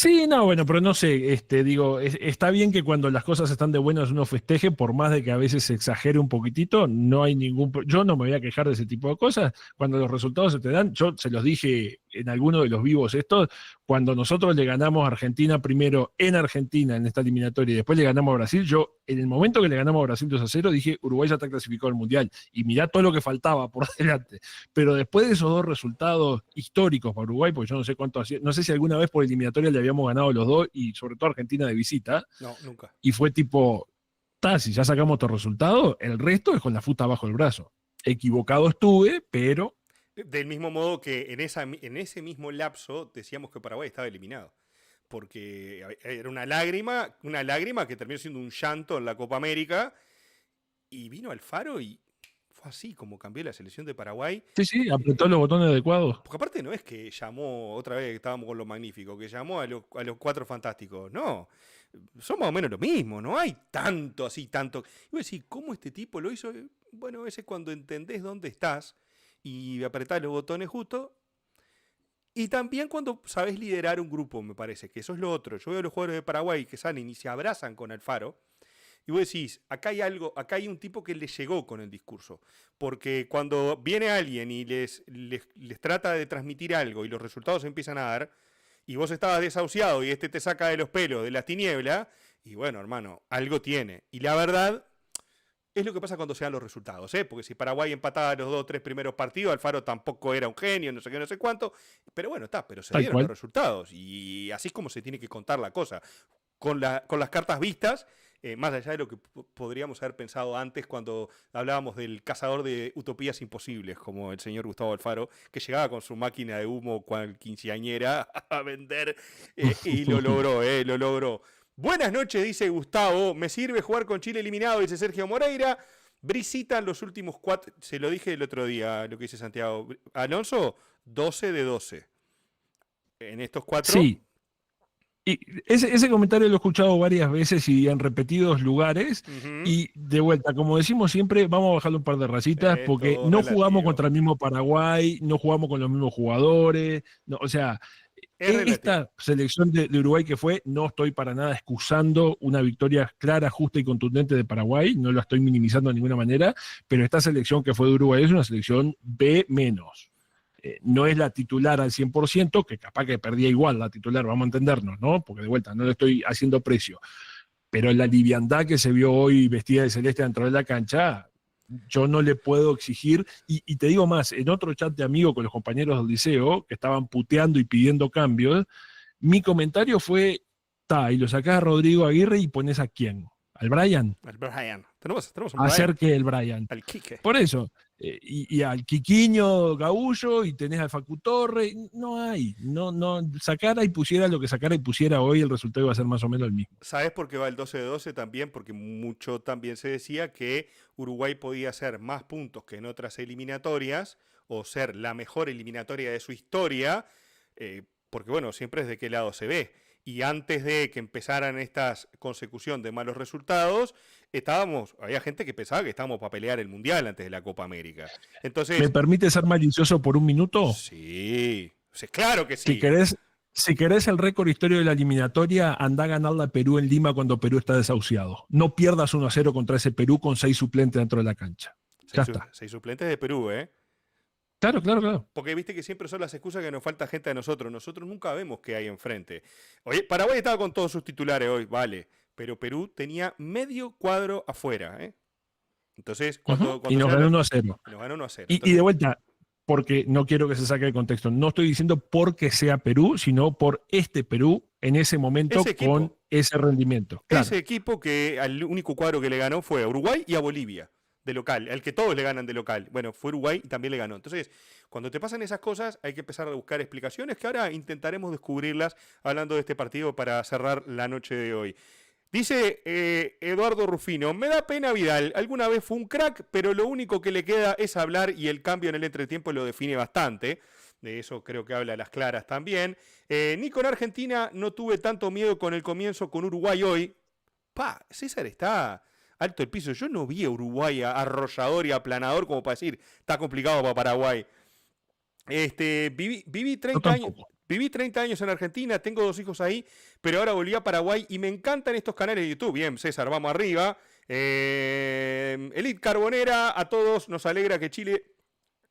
Sí, no, bueno, pero no sé, digo, está bien que cuando las cosas están de buenas uno festeje, por más de que a veces se exagere un poquitito, no hay yo no me voy a quejar de ese tipo de cosas. Cuando los resultados se te dan, yo se los dije en alguno de los vivos estos, cuando nosotros le ganamos a Argentina primero en Argentina en esta eliminatoria y después le ganamos a Brasil, yo en el momento que le ganamos a Brasil 2-0 dije, Uruguay ya está clasificado al Mundial y mirá todo lo que faltaba por delante. Pero después de esos dos resultados históricos para Uruguay, porque yo no sé cuánto hacía, no sé si alguna vez por eliminatoria le habíamos ganado los dos y sobre todo Argentina de visita, No, nunca. y fue tipo, si ya sacamos estos resultados, el resto es con la fusta bajo el brazo. Equivocado estuve, pero... Del mismo modo que en ese mismo lapso decíamos que Paraguay estaba eliminado. Porque era una lágrima que terminó siendo un llanto en la Copa América. Y vino Alfaro y fue así como cambió la selección de Paraguay. Sí, sí, apretó los botones adecuados. Porque aparte no es que llamó, otra vez que estábamos con lo magnífico, que llamó a los cuatro fantásticos. No, son más o menos lo mismo, no hay tanto así, tanto. Y vos decís, ¿cómo este tipo lo hizo? Bueno, ese es cuando entendés dónde estás y apretás los botones justo. Y también cuando sabés liderar un grupo, me parece, que eso es lo otro. Yo veo a los jugadores de Paraguay que salen y se abrazan con Alfaro. Y vos decís, acá hay algo, acá hay un tipo que le llegó con el discurso. Porque cuando viene alguien y les trata de transmitir algo y los resultados se empiezan a dar, y vos estabas desahuciado y este te saca de los pelos, de las tinieblas, y bueno, hermano, algo tiene. Y la verdad es lo que pasa cuando se dan los resultados, ¿eh? Porque si Paraguay empataba los 2 o 3 primeros partidos, Alfaro tampoco era un genio, no sé qué, no sé cuánto. Pero bueno, pero se Tal dieron los cual. resultados. Y así es como se tiene que contar la cosa. Con las cartas vistas, más allá de lo que podríamos haber pensado antes cuando hablábamos del cazador de utopías imposibles, como el señor Gustavo Alfaro, que llegaba con su máquina de humo cual quinceañera a vender, y lo logró, lo logró. Buenas noches, dice Gustavo. Me sirve jugar con Chile eliminado, dice Sergio Moreira. Brisita en los últimos 4, se lo dije el otro día, lo que dice Santiago. Alonso, 12 de 12. En estos 4. Sí, y ese comentario lo he escuchado varias veces y en repetidos lugares. Uh-huh. Y de vuelta, como decimos siempre, vamos a bajarle un par de racitas Es porque todo no jugamos relativo. contra el mismo Paraguay, no jugamos con los mismos jugadores. No, o sea, Es relativo. esta selección de Uruguay que fue, no estoy para nada excusando una victoria clara, justa y contundente de Paraguay, no la estoy minimizando de ninguna manera, pero esta selección que fue de Uruguay es una selección B menos. No es la titular al 100%, que capaz que perdía igual la titular, vamos a entendernos, ¿no? Porque de vuelta, no le estoy haciendo precio. Pero la liviandad que se vio hoy vestida de celeste dentro de la cancha, yo no le puedo exigir. Y te digo más, en otro chat de amigos con los compañeros del liceo, que estaban puteando y pidiendo cambios, mi comentario fue, y lo sacás a Rodrigo Aguirre y pones a quién, al Brian, El Brian. Tenemos un Brian. hacer que el Brian. Al Quique. Por eso, y al Quiquiño Gaullo y tenés al Facu Torre, no hay, no, sacara y pusiera lo que sacara y pusiera hoy, el resultado iba a ser más o menos el mismo. ¿Sabes por qué va el 12 de 12 también? Porque mucho también se decía que Uruguay podía hacer más puntos que en otras eliminatorias o ser la mejor eliminatoria de su historia, porque bueno, siempre es de qué lado se ve. Y antes de que empezaran estas consecución de malos resultados, había gente que pensaba que estábamos para pelear el Mundial antes de la Copa América. ¿Me Entonces, permite ser malicioso por un minuto? sí, claro que Si sí. querés, si querés el récord histórico de la eliminatoria, anda a ganarla a Perú en Lima cuando Perú está desahuciado. No pierdas 1-0 contra ese Perú con 6 suplentes dentro de la cancha. Ya está. Seis suplentes de Perú, ¿eh? Claro, claro, claro. Porque viste que siempre son las excusas que nos falta gente a nosotros. Nosotros nunca vemos qué hay enfrente. Oye, Paraguay estaba con todos sus titulares hoy, vale. Pero Perú tenía medio cuadro afuera, ¿eh? Entonces, Y cuando nos se ganó dan. 1-0. Y nos ganó 1-0. Y de Entonces, vuelta, porque no quiero que se saque de contexto, no estoy diciendo porque sea Perú, sino por este Perú en ese ese momento con equipo, ese rendimiento. Claro. ese equipo que al único cuadro que le ganó fue a Uruguay y a Bolivia, de local, al que todos le ganan de local. Bueno, fue Uruguay y también le ganó. Entonces, cuando te pasan esas cosas, hay que empezar a buscar explicaciones que ahora intentaremos descubrirlas hablando de este partido para cerrar la noche de hoy. Dice Eduardo Rufino, me da pena Vidal, alguna vez fue un crack, pero lo único que le queda es hablar y el cambio en el entretiempo lo define bastante. De eso creo que habla las claras también. Ni con Argentina no tuve tanto miedo con el comienzo con Uruguay hoy. César está alto el piso. Yo no vi a Uruguay arrollador y aplanador como para decir, está complicado para Paraguay. Viví Yo 30 años. tampoco. Viví 30 años en Argentina, tengo 2 hijos ahí, pero ahora volví a Paraguay y me encantan estos canales de YouTube. Bien, César, vamos arriba. Elite Carbonera, a todos nos alegra que Chile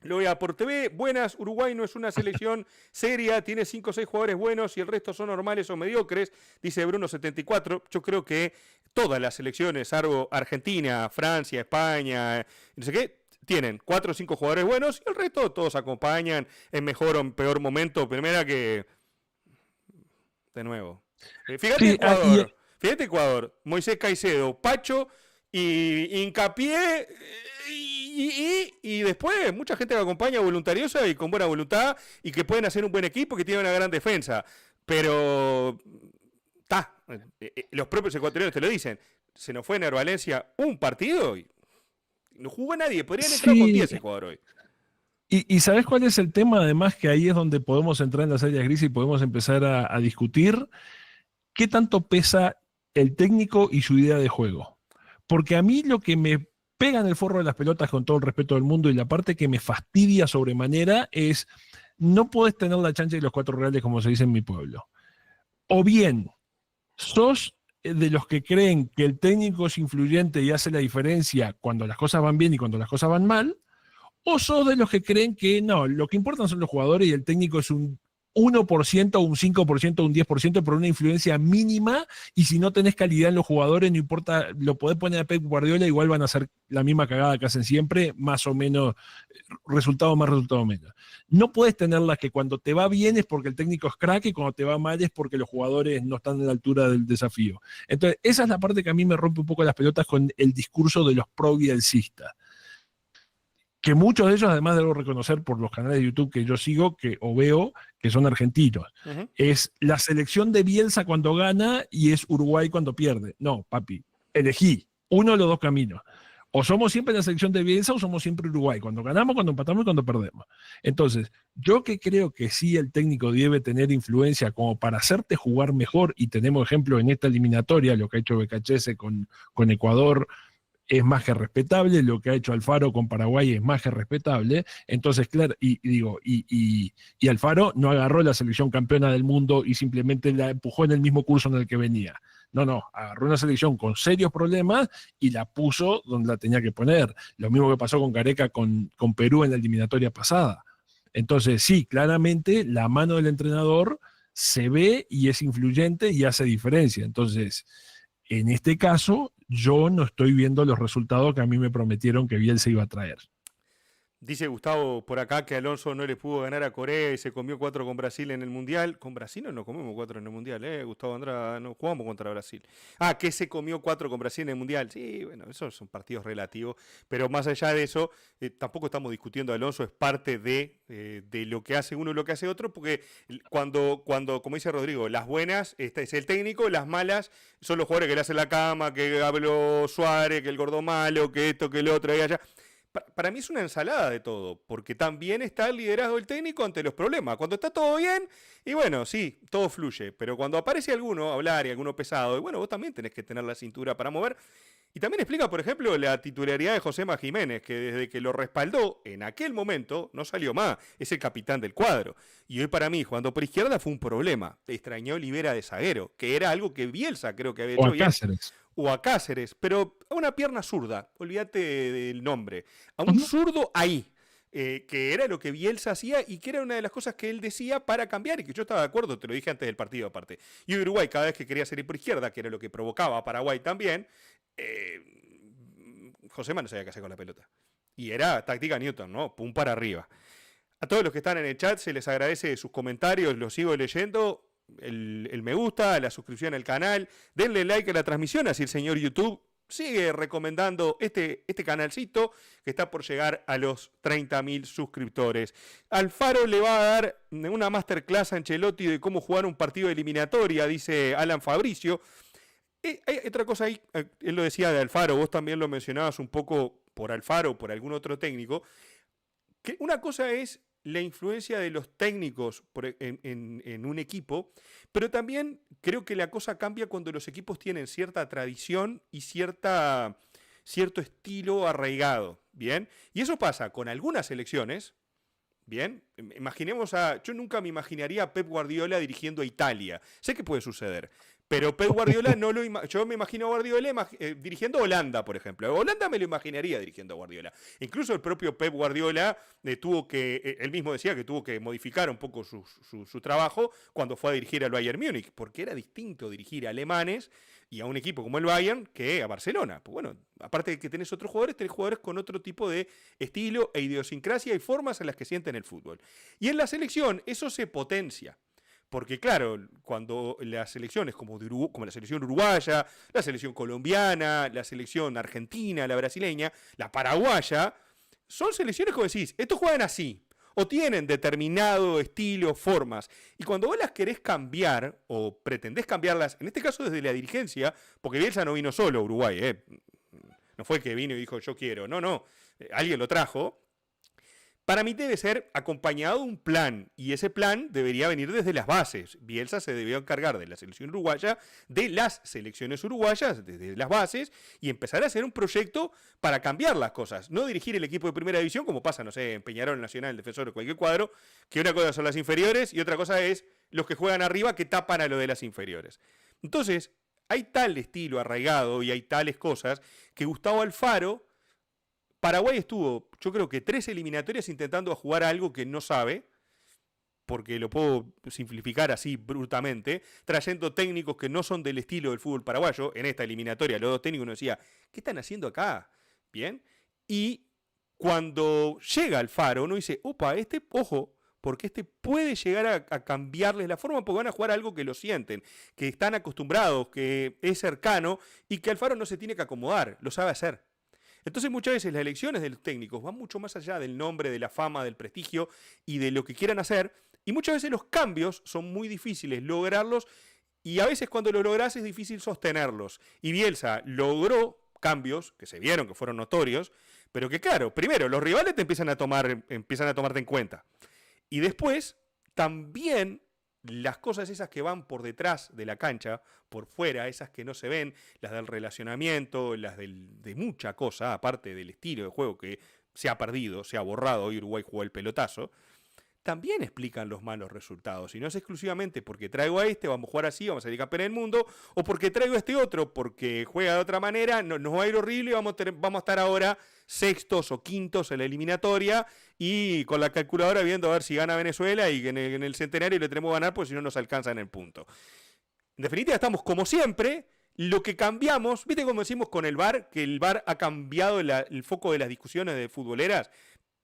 lo vea por TV. Buenas, Uruguay no es una selección seria, tiene 5 o 6 jugadores buenos y el resto son normales o mediocres, dice Bruno74. Yo creo que todas las selecciones, salvo Argentina, Francia, España, no sé qué, tienen 4 o 5 jugadores buenos y el resto todos acompañan en mejor o en peor momento. Primera que, de nuevo, fíjate Sí, Ecuador, fíjate Ecuador, Moisés Caicedo, Pacho y Hincapié y después mucha gente que acompaña voluntariosa y con buena voluntad y que pueden hacer un buen equipo, que tiene una gran defensa. Pero los propios ecuatorianos te lo dicen. Se nos fue en Valencia un partido y no jugó nadie. Podrían entrar con 10 sí. Ecuador hoy. Y ¿sabes cuál es el tema? Además, que ahí es donde podemos entrar en las áreas grises y podemos empezar a discutir qué tanto pesa el técnico y su idea de juego. Porque a mí lo que me pega en el forro de las pelotas, con todo el respeto del mundo, y la parte que me fastidia sobremanera es: no podés tener la chancha y los 4 reales, como se dice en mi pueblo. O bien sos de los que creen que el técnico es influyente y hace la diferencia cuando las cosas van bien y cuando las cosas van mal, o sos de los que creen que no, lo que importan son los jugadores y el técnico es un 1%, un 5%, un 10%, por una influencia mínima, y si no tenés calidad en los jugadores, no importa, lo podés poner a Pep Guardiola, igual van a hacer la misma cagada que hacen siempre, más o menos, resultado más, resultado menos. No puedes tenerlas que cuando te va bien es porque el técnico es crack y cuando te va mal es porque los jugadores no están a la altura del desafío. Entonces, esa es la parte que a mí me rompe un poco las pelotas con el discurso de los pro-bielcistas, que muchos de ellos, además debo reconocer por los canales de YouTube que yo sigo o veo, que son argentinos. Es la selección de Bielsa cuando gana y es Uruguay cuando pierde. No, papi, elegí uno de los 2 caminos. O somos siempre la selección de Bielsa o somos siempre Uruguay, cuando ganamos, cuando empatamos y cuando perdemos. Entonces, yo que creo que sí el técnico debe tener influencia como para hacerte jugar mejor, y tenemos ejemplo en esta eliminatoria, lo que ha hecho Becachese con Ecuador, es más que respetable, lo que ha hecho Alfaro con Paraguay es más que respetable. Entonces, claro, y Alfaro no agarró la selección campeona del mundo y simplemente la empujó en el mismo curso en el que venía. No, agarró una selección con serios problemas y la puso donde la tenía que poner. Lo mismo que pasó con Gareca con Perú en la eliminatoria pasada. Entonces, sí, claramente la mano del entrenador se ve y es influyente y hace diferencia. Entonces, en este caso, yo no estoy viendo los resultados que a mí me prometieron que Bielsa iba a traer. Dice Gustavo por acá que Alonso no le pudo ganar a Corea y se comió 4 con Brasil en el Mundial. ¿Con Brasil no comimos 4 en el Mundial? Gustavo Andrada, no jugamos contra Brasil. Que se comió 4 con Brasil en el Mundial. Sí, bueno, esos son partidos relativos. Pero más allá de eso, tampoco estamos discutiendo a Alonso, es parte de lo que hace uno y lo que hace otro, porque cuando como dice Rodrigo, las buenas, este es el técnico, las malas son los jugadores que le hacen la cama, que habló Suárez, que el gordo malo, que esto, que el otro, y allá. Para mí es una ensalada de todo, porque también está el liderazgo del técnico ante los problemas. Cuando está todo bien, y bueno, sí, todo fluye, pero cuando aparece alguno a hablar y alguno pesado, y bueno, vos también tenés que tener la cintura para mover. Y también explica, por ejemplo, la titularidad de Josema Jiménez, que desde que lo respaldó en aquel momento no salió más, es el capitán del cuadro. Y hoy para mí, jugando por izquierda, fue un problema. Extrañó Olivera de zaguero, que era algo que Bielsa creo que había hecho bien. O a Cáceres, pero a una pierna zurda, olvídate del nombre, a un zurdo ahí, que era lo que Bielsa hacía y que era una de las cosas que él decía para cambiar y que yo estaba de acuerdo, te lo dije antes del partido aparte. Y Uruguay cada vez que quería salir por izquierda, que era lo que provocaba a Paraguay también, Josema no sabía qué hacer con la pelota. Y era táctica Newton, ¿no? Pum para arriba. A todos los que están en el chat se les agradece sus comentarios, los sigo leyendo. El me gusta, la suscripción al canal, denle like a la transmisión, así el señor YouTube sigue recomendando este canalcito que está por llegar a los 30.000 suscriptores. Alfaro le va a dar una masterclass a Ancelotti de cómo jugar un partido de eliminatoria, dice Alan Fabricio. Hay otra cosa ahí, él lo decía de Alfaro, vos también lo mencionabas un poco por Alfaro o por algún otro técnico, que una cosa es la influencia de los técnicos en un equipo, pero también creo que la cosa cambia cuando los equipos tienen cierta tradición y cierto estilo arraigado, ¿bien? Y eso pasa con algunas selecciones, Bien, imaginemos yo nunca me imaginaría a Pep Guardiola dirigiendo a Italia. Sé que puede suceder, pero Pep Guardiola yo me imagino a Guardiola dirigiendo a Holanda, por ejemplo. A Holanda me lo imaginaría dirigiendo a Guardiola. Incluso el propio Pep Guardiola él mismo decía que tuvo que modificar un poco su trabajo cuando fue a dirigir al Bayern Múnich, porque era distinto dirigir a alemanes y a un equipo como el Bayern que a Barcelona. Pues bueno, aparte de que tenés tenés jugadores con otro tipo de estilo e idiosincrasia y formas en las que sienten el fútbol. Y en la selección eso se potencia. Porque claro, cuando las selecciones como la selección uruguaya, la selección colombiana, la selección argentina, la brasileña, la paraguaya, son selecciones como decís, estos juegan así, o tienen determinado estilo, formas, y cuando vos las querés cambiar, o pretendés cambiarlas, en este caso desde la dirigencia, porque Bielsa no vino solo a Uruguay, no fue que vino y dijo yo quiero, no, alguien lo trajo. Para mí debe ser acompañado de un plan, y ese plan debería venir desde las bases. Bielsa se debió encargar de la selección uruguaya, de las selecciones uruguayas, desde las bases, y empezar a hacer un proyecto para cambiar las cosas. No dirigir el equipo de primera división, como pasa, no sé, en Peñarol, Nacional, Defensor o cualquier cuadro, que una cosa son las inferiores y otra cosa es los que juegan arriba que tapan a lo de las inferiores. Entonces, hay tal estilo arraigado y hay tales cosas que Gustavo Alfaro... Paraguay estuvo, yo creo que 3 eliminatorias intentando jugar a algo que no sabe, porque lo puedo simplificar así brutamente, trayendo técnicos que no son del estilo del fútbol paraguayo. En esta eliminatoria, los dos técnicos nos decía, ¿qué están haciendo acá? Bien. Y cuando llega Alfaro, uno dice, opa, ojo, porque puede llegar a cambiarles la forma, porque van a jugar algo que lo sienten, que están acostumbrados, que es cercano, y que Alfaro no se tiene que acomodar, lo sabe hacer. Entonces muchas veces las elecciones de los técnicos van mucho más allá del nombre, de la fama, del prestigio y de lo que quieran hacer. Y muchas veces los cambios son muy difíciles lograrlos y a veces cuando lo lográs es difícil sostenerlos. Y Bielsa logró cambios que se vieron, que fueron notorios, pero que claro, primero los rivales te empiezan a tomarte en cuenta. Y después también las cosas esas que van por detrás de la cancha, por fuera, esas que no se ven, las del relacionamiento, las de mucha cosa, aparte del estilo de juego que se ha perdido, se ha borrado, hoy Uruguay jugó el pelotazo, también explican los malos resultados. Y no es exclusivamente porque traigo a vamos a jugar así, vamos a salir campeón del mundo, o porque traigo a este otro, porque juega de otra manera, nos va a ir horrible y vamos a estar ahora sextos o quintos en la eliminatoria y con la calculadora viendo a ver si gana Venezuela y en el centenario le tenemos que ganar porque si no nos alcanza en el punto. En definitiva estamos como siempre, lo que cambiamos, ¿viste cómo decimos con el VAR? Que el VAR ha cambiado el foco de las discusiones de futboleras,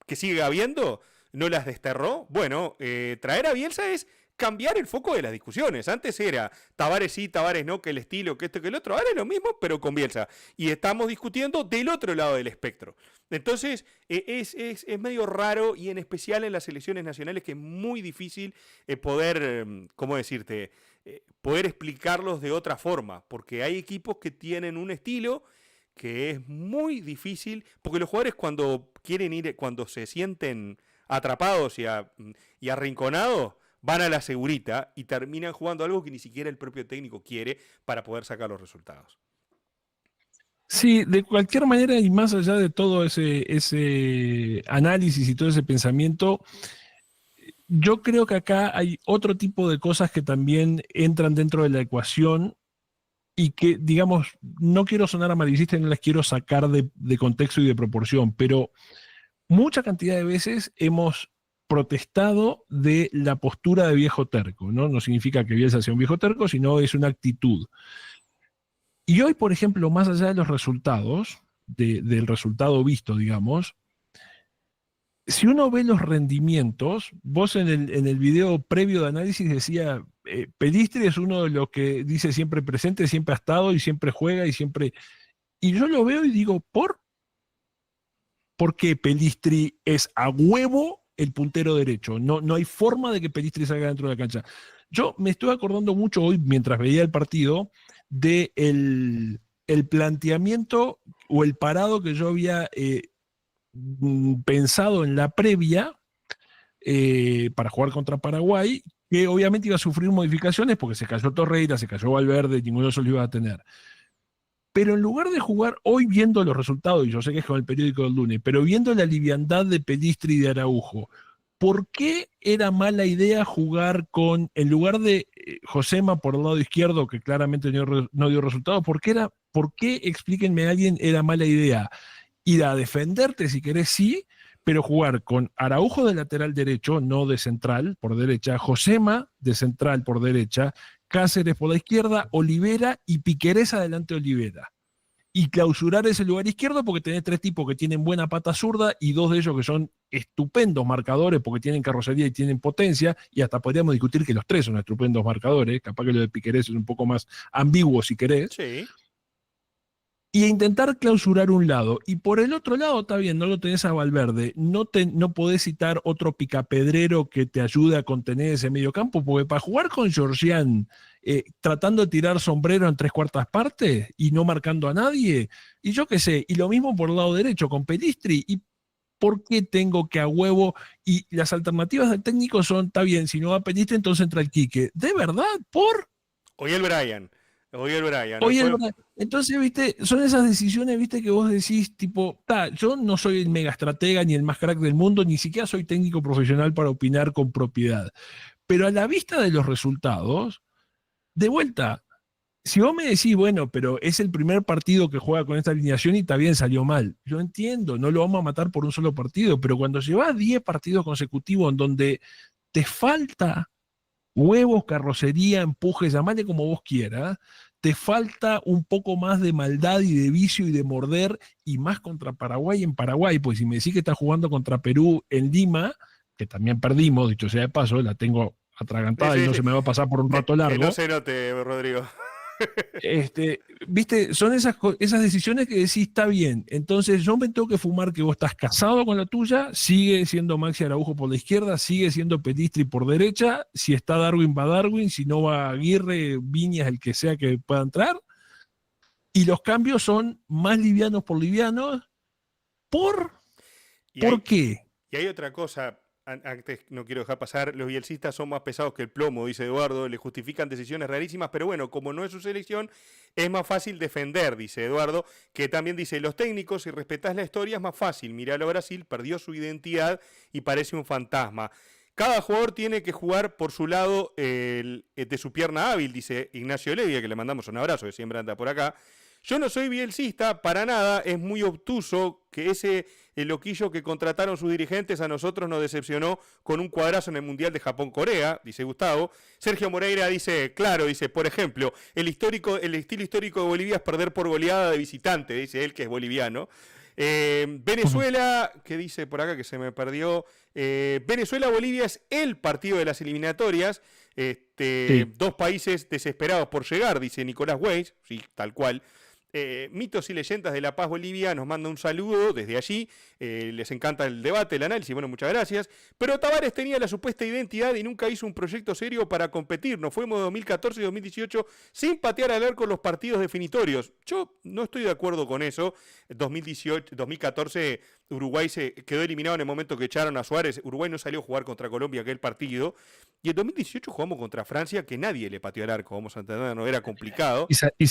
que sigue habiendo, no las desterró. Bueno, traer a Bielsa es cambiar el foco de las discusiones. Antes era Tavares sí, Tavares no, que el estilo, que esto, que el otro. Ahora es lo mismo, pero con Bielsa. Y estamos discutiendo del otro lado del espectro. Entonces, es medio raro y en especial en las selecciones nacionales que es muy difícil poder, ¿cómo decirte? Poder explicarlos de otra forma. Porque hay equipos que tienen un estilo que es muy difícil, porque los jugadores cuando se sienten atrapados y arrinconados, van a la segurita y terminan jugando algo que ni siquiera el propio técnico quiere para poder sacar los resultados. Sí, de cualquier manera y más allá de todo ese análisis y todo ese pensamiento, yo creo que acá hay otro tipo de cosas que también entran dentro de la ecuación y que, digamos, no quiero sonar amarillista y no las quiero sacar de contexto y de proporción, pero mucha cantidad de veces hemos protestado de la postura de viejo terco, ¿no? No significa que Bielsa sea un viejo terco, sino es una actitud. Y hoy, por ejemplo, más allá de los resultados, del resultado visto, digamos, si uno ve los rendimientos, vos en el video previo de análisis decía, Pelistri es uno de los que dice siempre presente, siempre ha estado y siempre juega y siempre... Y yo lo veo y digo, ¿por qué Pelistri es a huevo el puntero derecho? No hay forma de que Pelistri salga dentro de la cancha. Yo me estoy acordando mucho hoy, mientras veía el partido, del planteamiento o el parado que yo había pensado en la previa para jugar contra Paraguay, que obviamente iba a sufrir modificaciones porque se cayó Torreira, se cayó Valverde, ninguno de esos lo iba a tener. Pero en lugar de jugar hoy viendo los resultados, y yo sé que es con el periódico del lunes, pero viendo la liviandad de Pelistri y de Araujo, ¿por qué era mala idea jugar con, en lugar de Josema por el lado izquierdo, que claramente no dio resultado, por qué, explíquenme a alguien, era mala idea ir a defenderte si querés, sí, pero jugar con Araujo de lateral derecho, no de central por derecha, Josema de central por derecha, Cáceres por la izquierda, Olivera y Piquerés adelante de Olivera? Y clausurar ese lugar izquierdo porque tenés tres tipos que tienen buena pata zurda y dos de ellos que son estupendos marcadores porque tienen carrocería y tienen potencia, y hasta podríamos discutir que los tres son estupendos marcadores, capaz que lo de Piquerés es un poco más ambiguo si querés, Sí. y intentar clausurar un lado. Y por el otro lado, está bien, no lo tenés a Valverde, no podés citar otro picapedrero que te ayude a contener ese medio campo, porque para jugar con Georgian, tratando de tirar sombrero en 3/4 partes y no marcando a nadie, y yo qué sé, y lo mismo por el lado derecho con Pelistri, y ¿por qué tengo que a huevo? Y las alternativas del técnico son, está bien, si no va Pelistri, entonces entra el Quique. ¿De verdad? ¿Por? Hoy el Brian. Hoy el Brian. Hoy Oye, fue. entonces, viste, son esas decisiones, viste, que vos decís, tipo, yo no soy el mega estratega ni el más crack del mundo, ni siquiera soy técnico profesional para opinar con propiedad. Pero a la vista de los resultados, de vuelta, si vos me decís, bueno, pero es el primer partido que juega con esta alineación y está bien, salió mal. Yo entiendo, no lo vamos a matar por un solo partido, pero cuando llevas 10 partidos consecutivos en donde te falta huevos, carrocería, empuje, llamale como vos quieras, te falta un poco más de maldad y de vicio y de morder, y más contra Paraguay en Paraguay, pues si me decís que estás jugando contra Perú en Lima, que también perdimos, dicho sea de paso, la tengo Sí, atragantada y sí, no sí. se me va a pasar por un rato Que no largo. se note, Rodrigo. Viste, son esas decisiones que decís, está bien, entonces yo me tengo que fumar que vos estás casado con la tuya, sigue siendo Maxi Araujo por la izquierda, sigue siendo Pelistri por derecha, si está Darwin va Darwin, si no va Aguirre, Viñas, el que sea que pueda entrar, y los cambios son más livianos por livianos. ¿Por? Y ¿Por hay, qué? y hay otra cosa, antes no quiero dejar pasar, los bielcistas son más pesados que el plomo, dice Eduardo, le justifican decisiones rarísimas, pero bueno, como no es su selección, es más fácil defender, dice Eduardo, que también dice, los técnicos, si respetás la historia, es más fácil, miralo a Brasil, perdió su identidad y parece un fantasma. Cada jugador tiene que jugar por su lado de su pierna hábil, dice Ignacio Levia, que le mandamos un abrazo, que siempre anda por acá. Yo no soy bielcista, para nada, es muy obtuso que el loquillo que contrataron sus dirigentes a nosotros nos decepcionó con un cuadrazo en el Mundial de Japón-Corea, dice Gustavo. Sergio Moreira dice, claro, dice, por ejemplo, el estilo histórico de Bolivia es perder por goleada de visitante, dice él que es boliviano. Venezuela, ¿qué dice por acá que se me perdió? Venezuela-Bolivia es el partido de las eliminatorias. Sí. Dos países desesperados por llegar, dice Nicolás Weiss, sí, tal cual. Mitos y leyendas de La Paz, Bolivia, nos manda un saludo desde allí. Les encanta el debate, el análisis, bueno, muchas gracias. Pero Tavares tenía la supuesta identidad y nunca hizo un proyecto serio para competir. Nos fuimos de 2014 y 2018 sin patear al arco los partidos definitorios. Yo no estoy de acuerdo con eso. 2014 Uruguay se quedó eliminado en el momento que echaron a Suárez. Uruguay no salió a jugar contra Colombia aquel partido. Y en 2018 jugamos contra Francia, que nadie le pateó al arco, vamos a entender, no era complicado. Y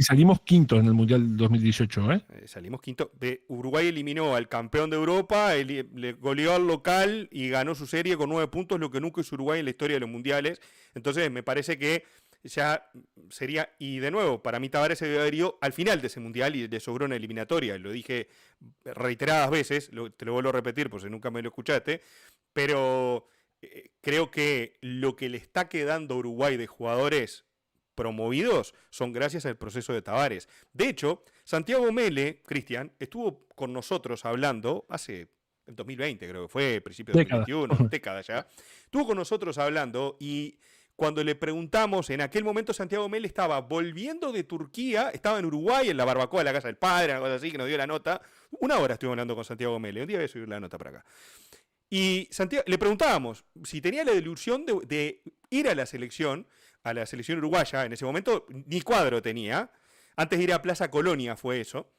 salimos quintos en el Mundial 2018, ¿eh? Salimos quinto. Uruguay eliminó al campeón de Europa, le goleó al local y ganó su serie con 9 puntos, lo que nunca hizo Uruguay en la historia de los mundiales. Entonces me parece que ya sería, y de nuevo, para mí Tavares se debió haber ido al final de ese mundial y le sobró una eliminatoria. Lo dije reiteradas veces, te lo vuelvo a repetir por si nunca me lo escuchaste, pero creo que lo que le está quedando a Uruguay de jugadores promovidos son gracias al proceso de Tavares. De hecho, Santiago Mele, Cristian, estuvo con nosotros hablando hace en 2020, creo que fue, principio de Década. 2021, década ya. Estuvo con nosotros hablando y cuando le preguntamos, en aquel momento Santiago Mele estaba volviendo de Turquía, estaba en Uruguay, en la barbacoa de la casa del padre, una cosa así, que nos dio la nota. Una hora estuvimos hablando con Santiago Mele, un día voy a subir la nota para acá. Y Santiago, le preguntábamos si tenía la ilusión de ir a la selección uruguaya. En ese momento ni cuadro tenía. Antes de ir a Plaza Colonia fue eso.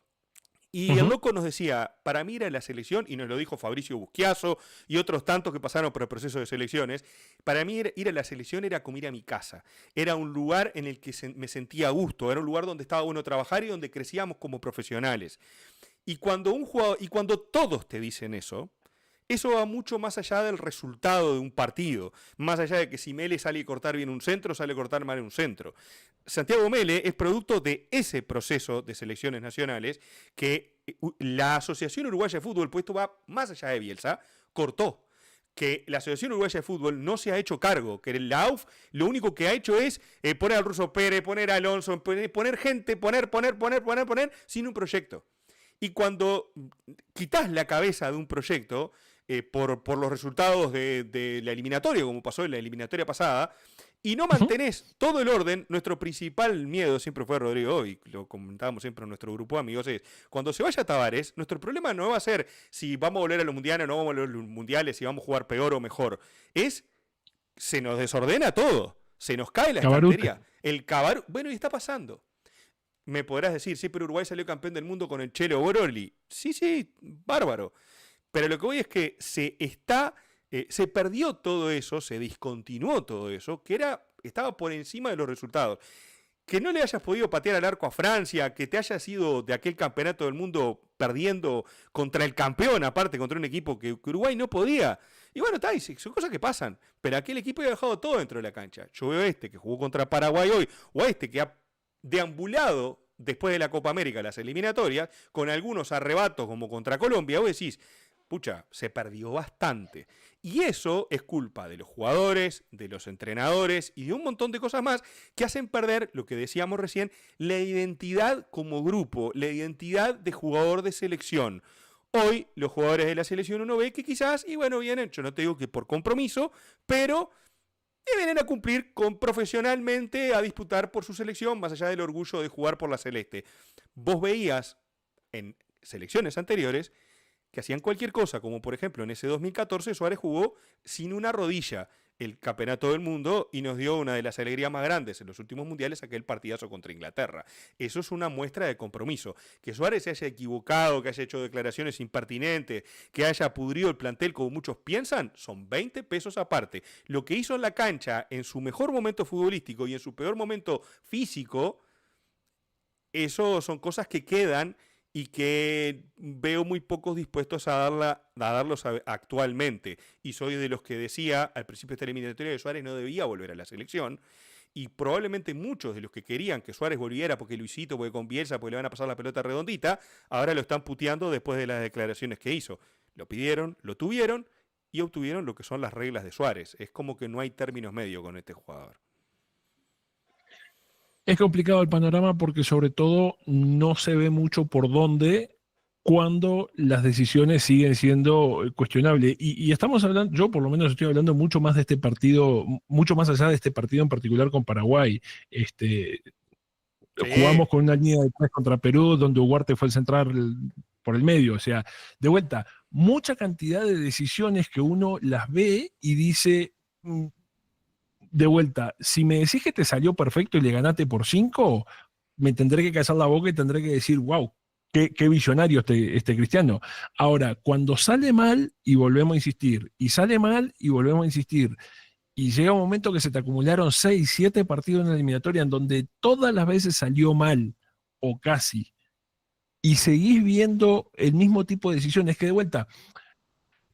Y el loco nos decía, para mí ir a la selección, y nos lo dijo Fabricio Busquiazo y otros tantos que pasaron por el proceso de selecciones, para mí ir a la selección era como ir a mi casa. Era un lugar en el que me sentía a gusto, era un lugar donde estaba bueno trabajar y donde crecíamos como profesionales. Y cuando un jugador, y cuando todos te dicen eso, eso va mucho más allá del resultado de un partido, más allá de que si Mele sale a cortar bien un centro, sale a cortar mal un centro. Santiago Mele es producto de ese proceso de selecciones nacionales que la Asociación Uruguaya de Fútbol, pues esto va más allá de Bielsa, cortó. Que la Asociación Uruguaya de Fútbol no se ha hecho cargo, que la AUF lo único que ha hecho es poner al Ruso Pérez, poner a Alonso, poner gente, poner, sin un proyecto. Y cuando quitas la cabeza de un proyecto por los resultados de la eliminatoria, como pasó en la eliminatoria pasada, y no mantenés todo el orden, nuestro principal miedo siempre fue Rodrigo, y lo comentábamos siempre en nuestro grupo de amigos, es cuando se vaya Tavares, nuestro problema no va a ser si vamos a volver a los mundiales o no vamos a volver a los mundiales, si vamos a jugar peor o mejor. Se nos desordena todo, se nos cae la estantería. El Cabaru, bueno, y está pasando. Me podrás decir, sí, pero Uruguay salió campeón del mundo con el Chelo Boroli. Sí, bárbaro. Pero lo que voy es que se perdió todo eso, se discontinuó todo eso, que estaba por encima de los resultados. Que no le hayas podido patear al arco a Francia, que te hayas ido de aquel campeonato del mundo perdiendo contra el campeón, aparte contra un equipo que Uruguay no podía. Y bueno, son cosas que pasan, pero aquel equipo había dejado todo dentro de la cancha. Yo veo que jugó contra Paraguay hoy, o que ha deambulado después de la Copa América las eliminatorias, con algunos arrebatos como contra Colombia, vos decís, pucha, se perdió bastante. Y eso es culpa de los jugadores, de los entrenadores y de un montón de cosas más que hacen perder, lo que decíamos recién, la identidad como grupo, la identidad de jugador de selección. Hoy los jugadores de la selección uno ve que quizás, y bueno, vienen, yo no te digo que por compromiso, pero vienen a cumplir profesionalmente, a disputar por su selección, más allá del orgullo de jugar por la celeste. Vos veías en selecciones anteriores que hacían cualquier cosa, como por ejemplo en ese 2014 Suárez jugó sin una rodilla el campeonato del mundo y nos dio una de las alegrías más grandes en los últimos mundiales, aquel partidazo contra Inglaterra. Eso es una muestra de compromiso. Que Suárez se haya equivocado, que haya hecho declaraciones impertinentes, que haya pudrido el plantel como muchos piensan, son 20 pesos aparte. Lo que hizo en la cancha en su mejor momento futbolístico y en su peor momento físico, eso son cosas que quedan y que veo muy pocos dispuestos a darlos actualmente. Y soy de los que decía al principio de esta eliminatoria que Suárez no debía volver a la selección. Y probablemente muchos de los que querían que Suárez volviera porque Luisito, porque con Bielsa, porque le van a pasar la pelota redondita, ahora lo están puteando después de las declaraciones que hizo. Lo pidieron, lo tuvieron y obtuvieron lo que son las reglas de Suárez. Es como que no hay términos medios con este jugador. Es complicado el panorama porque sobre todo no se ve mucho por dónde cuando las decisiones siguen siendo cuestionables. Y estamos hablando, yo por lo menos estoy hablando mucho más de este partido, mucho más allá de este partido en particular con Paraguay. Jugamos con una línea de 3 contra Perú, donde Ugarte fue el central por el medio. O sea, de vuelta, mucha cantidad de decisiones que uno las ve y dice... De vuelta, si me decís que te salió perfecto y le ganaste por 5, me tendré que callar la boca y tendré que decir, wow, qué visionario este Cristiano. Ahora, cuando sale mal y volvemos a insistir, y sale mal y volvemos a insistir, y llega un momento que se te acumularon 6, 7 partidos en la eliminatoria en donde todas las veces salió mal, o casi, y seguís viendo el mismo tipo de decisiones, que de vuelta...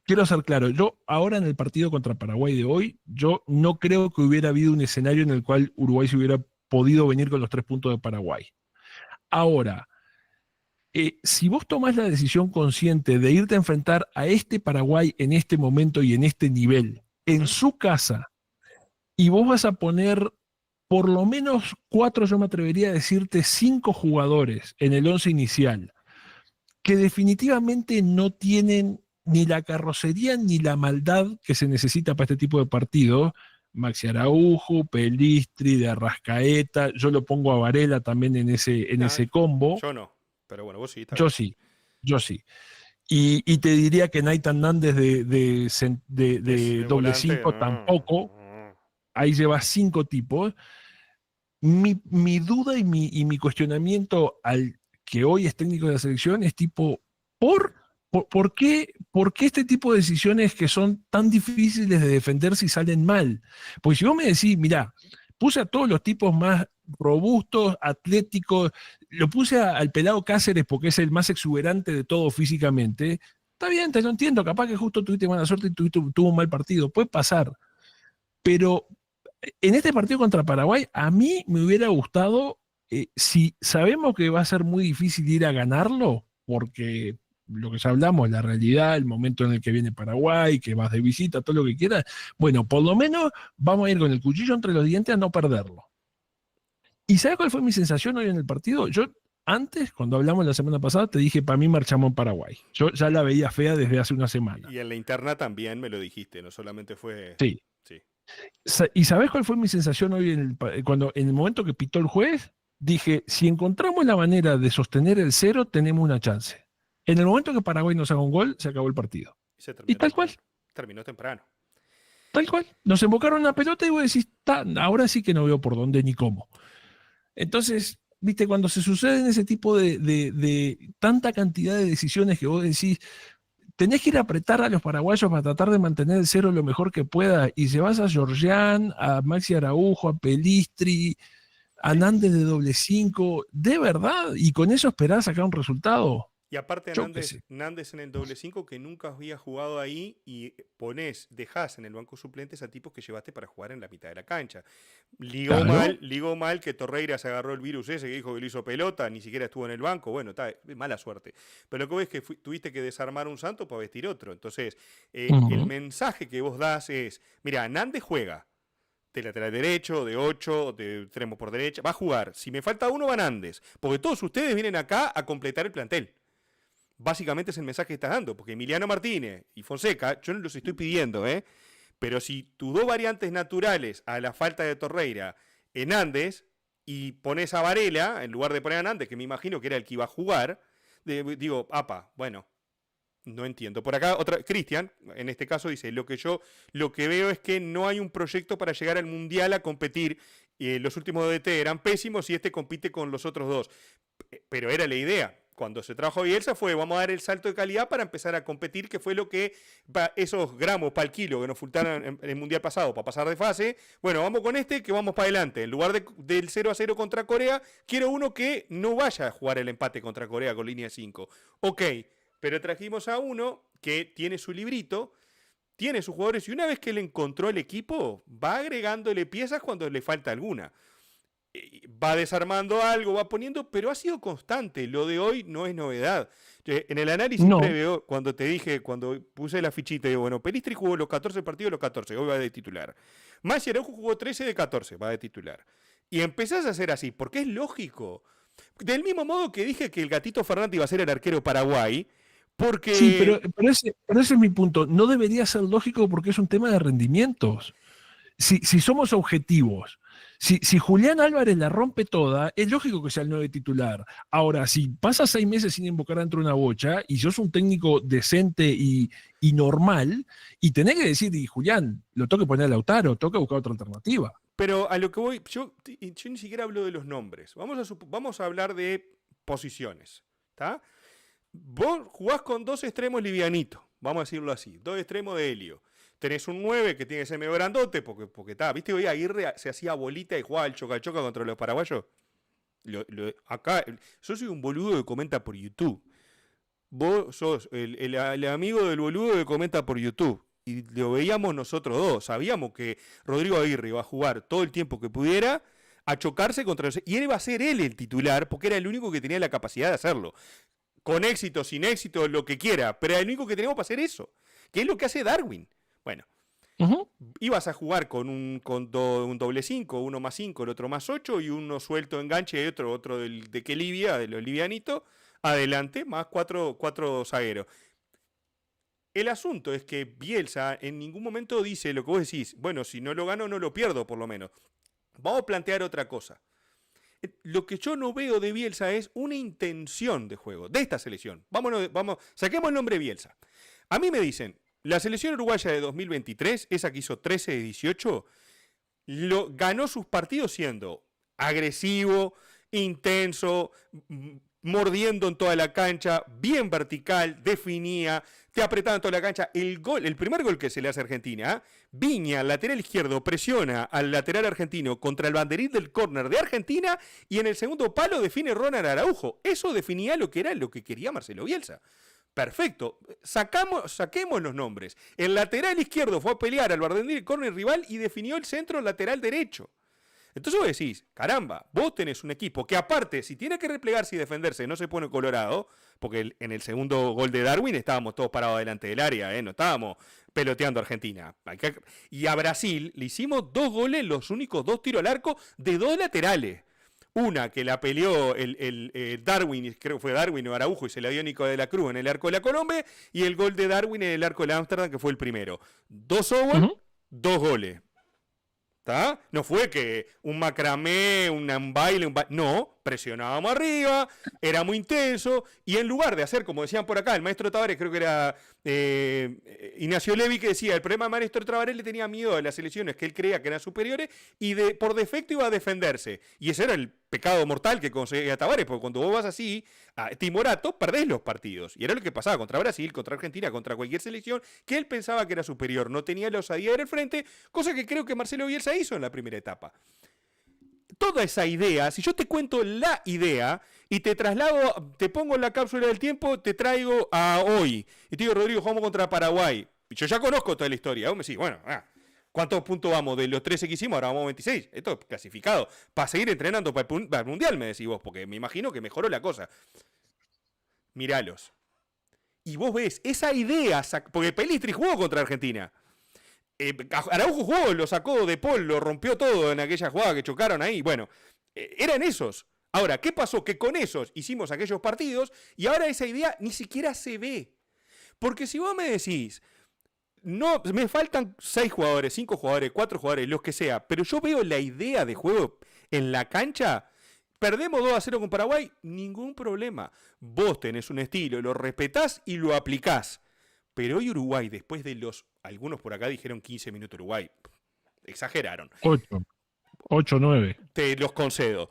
Quiero ser claro, yo ahora en el partido contra Paraguay de hoy, yo no creo que hubiera habido un escenario en el cual Uruguay se hubiera podido venir con los 3 puntos de Paraguay. Ahora, si vos tomás la decisión consciente de irte a enfrentar a este Paraguay en este momento y en este nivel, en su casa, y vos vas a poner por lo menos 4, yo me atrevería a decirte 5 jugadores en el 11 inicial, que definitivamente no tienen ni la carrocería ni la maldad que se necesita para este tipo de partidos. Maxi Araujo, Pelistri, de Arrascaeta, yo lo pongo a Varela también en ese combo. Yo no, pero bueno, vos sí. Yo sí. Y te diría que Nathan Nández de doble 5 tampoco. Ahí lleva 5 tipos. Mi duda y mi cuestionamiento al que hoy es técnico de la selección es tipo, ¿Por qué este tipo de decisiones que son tan difíciles de defender si salen mal? Porque si vos me decís, mirá, puse a todos los tipos más robustos, atléticos, lo puse al pelado Cáceres porque es el más exuberante de todo físicamente, Está bien, te lo entiendo, capaz que justo tuviste mala suerte y tuvo un mal partido, puede pasar. Pero en este partido contra Paraguay, a mí me hubiera gustado, si sabemos que va a ser muy difícil ir a ganarlo, porque lo que ya hablamos, la realidad, el momento en el que viene Paraguay, que vas de visita, todo lo que quieras, bueno, por lo menos vamos a ir con el cuchillo entre los dientes a no perderlo. ¿Y sabes cuál fue mi sensación hoy en el partido? Yo antes, cuando hablamos la semana pasada, te dije, para mí marchamos en Paraguay. Yo ya la veía fea desde hace una semana. Y en la interna también me lo dijiste, no solamente fue... Sí. Sí. ¿Y sabes cuál fue mi sensación hoy cuando en el momento que pitó el juez? Dije, si encontramos la manera de sostener el 0, tenemos una chance. En el momento que Paraguay nos haga un gol, se acabó el partido. Se Y terminó tal cual, temprano. Terminó temprano. tal cual. Nos embocaron una pelota y vos decís, ahora sí que no veo por dónde ni cómo. Entonces, viste, cuando se suceden ese tipo de tanta cantidad de decisiones que vos decís, tenés que ir a apretar a los paraguayos para tratar de mantener el 0 lo mejor que pueda, y se vas a Georgián, a Maxi Araujo, a Pelistri, a Sí. Nández de doble 5, de verdad, y con eso esperás sacar un resultado. Y aparte Yo qué sé. Nández en el doble 5 que nunca había jugado ahí y dejás en el banco suplentes a tipos que llevaste para jugar en la mitad de la cancha. Claro. Ligó mal que Torreira se agarró el virus ese que dijo que lo hizo pelota, ni siquiera estuvo en el banco. Bueno, está, mala suerte. Pero lo que ves es que tuviste que desarmar un santo para vestir otro. Entonces, el mensaje que vos das es, mira, Nández juega de lateral derecho, de 8, de extremo por derecha, va a jugar. Si me falta uno, va Nández. Porque todos ustedes vienen acá a completar el plantel. Básicamente es el mensaje que estás dando, porque Emiliano Martínez y Fonseca, yo no los estoy pidiendo, pero si tus dos variantes naturales a la falta de Torreira en Andes y pones a Varela, en lugar de poner a Nández, que me imagino que era el que iba a jugar, digo, bueno, no entiendo. Por acá, Cristian, en este caso, dice, lo que veo es que no hay un proyecto para llegar al Mundial a competir. Los últimos DT eran pésimos y este compite con los otros dos. Pero era la idea. Cuando se trajo a Bielsa vamos a dar el salto de calidad para empezar a competir, que fue lo que, esos gramos para el kilo que nos faltaron en el Mundial pasado para pasar de fase, bueno, vamos con que vamos para adelante. En lugar del 0-0 contra Corea, quiero uno que no vaya a jugar el empate contra Corea con línea 5. Ok, pero trajimos a uno que tiene su librito, tiene sus jugadores y una vez que le encontró el equipo, va agregándole piezas cuando le falta alguna. Va desarmando algo, va poniendo, pero ha sido constante. Lo de hoy no es novedad. En el análisis previo, cuando puse la fichita, digo, bueno, Pelistri jugó los 14 partidos, los 14, hoy va de titular. Maxi Araujo jugó 13 de 14, va de titular. Y empezás a hacer así, porque es lógico. Del mismo modo que dije que el Gatito Fernández iba a ser el arquero Paraguay, porque... Sí, pero ese es mi punto. No debería ser lógico porque es un tema de rendimientos. Si somos objetivos, si Julián Álvarez la rompe toda, es lógico que sea el 9 titular. Ahora, si pasa 6 meses sin invocar dentro de una bocha y sos un técnico decente y normal, y tenés que decir, y Julián, lo tengo que poner a Lautaro, tengo que buscar otra alternativa. Pero a lo que voy, yo ni siquiera hablo de los nombres. Vamos a hablar de posiciones. ¿Está? Vos jugás con dos extremos livianitos, vamos a decirlo así, dos extremos de Helio. Tenés un 9 que tiene que ser medio grandote, porque está, ¿viste? Hoy Aguirre se hacía bolita y jugaba el choca-choca contra los paraguayos. Acá, yo soy un boludo que comenta por YouTube. Vos sos el amigo del boludo que comenta por YouTube. Y lo veíamos nosotros dos. Sabíamos que Rodrigo Aguirre iba a jugar todo el tiempo que pudiera a chocarse contra los... Y él iba a ser él el titular, porque era el único que tenía la capacidad de hacerlo. Con éxito, sin éxito, lo que quiera. Pero era el único que teníamos para hacer eso. Que es lo que hace Darwin. Bueno, ibas a jugar con un doble 5, uno más 5, el otro más 8 y uno suelto enganche y otro de que Libia, de los livianitos, adelante, más cuatro zagueros. El asunto es que Bielsa en ningún momento dice lo que vos decís, bueno, si no lo gano no lo pierdo por lo menos. Vamos a plantear otra cosa. Lo que yo no veo de Bielsa es una intención de juego, de esta selección. Saquemos el nombre Bielsa. A mí me dicen, la selección uruguaya de 2023, esa que hizo 13 de 18, ganó sus partidos siendo agresivo, intenso, mordiendo en toda la cancha, bien vertical, definía, te apretaba en toda la cancha. El primer gol que se le hace a Argentina, Viña, lateral izquierdo, presiona al lateral argentino contra el banderín del córner de Argentina y en el segundo palo define Ronald Araujo. Eso definía lo que quería Marcelo Bielsa. Perfecto. Saquemos los nombres. El lateral izquierdo fue a pelear al borde del córner rival y definió el centro lateral derecho. Entonces vos decís, caramba, vos tenés un equipo que aparte, si tiene que replegarse y defenderse, no se pone colorado, porque en el segundo gol de Darwin estábamos todos parados delante del área, no estábamos peloteando a Argentina. Y a Brasil le hicimos 2 goles, los únicos 2 tiros al arco de 2 laterales. Una que la peleó el Darwin, creo que fue Darwin o Araujo, y se la dio Nico de la Cruz en el arco de la Colombia, y el gol de Darwin en el arco de la Ámsterdam, que fue el primero. 2 over, 2 goles. ¿Está? No fue que un macramé, un baile, no, presionábamos arriba, era muy intenso, y en lugar de hacer, como decían por acá, el maestro Tavares, creo que era Ignacio Levi, que decía, el problema del maestro Tavares le tenía miedo a las selecciones que él creía que eran superiores, y por defecto iba a defenderse. Y ese era el pecado mortal que conseguía Tavares, porque cuando vos vas así, timorato, perdés los partidos. Y era lo que pasaba contra Brasil, contra Argentina, contra cualquier selección, que él pensaba que era superior, no tenía la osadía en el frente, cosa que creo que Marcelo Bielsa hizo en la primera etapa. Toda esa idea, si yo te cuento la idea y te traslado, te pongo en la cápsula del tiempo, te traigo a hoy. Y te digo, Rodrigo, jugamos contra Paraguay. Y yo ya conozco toda la historia. Vos me decís, bueno, ¿cuántos puntos vamos de los 13 que hicimos? Ahora vamos a 26. Esto es clasificado. Para seguir entrenando para el Mundial, me decís vos, porque me imagino que mejoró la cosa. Míralos. Y vos ves esa idea, porque Pelistri jugó contra Argentina. Araujo jugó, lo sacó de Paul, lo rompió todo en aquella jugada que chocaron ahí. Bueno, eran esos. Ahora, ¿qué pasó? Que con esos hicimos aquellos partidos y ahora esa idea ni siquiera se ve. Porque si vos me decís, no, me faltan 6 jugadores, 5 jugadores, 4 jugadores, los que sea, pero yo veo la idea de juego en la cancha, perdemos 2-0 con Paraguay, ningún problema. Vos tenés un estilo, lo respetás y lo aplicás. Pero hoy Uruguay, después de algunos por acá dijeron 15 minutos Uruguay, exageraron. 8, 9. Te los concedo.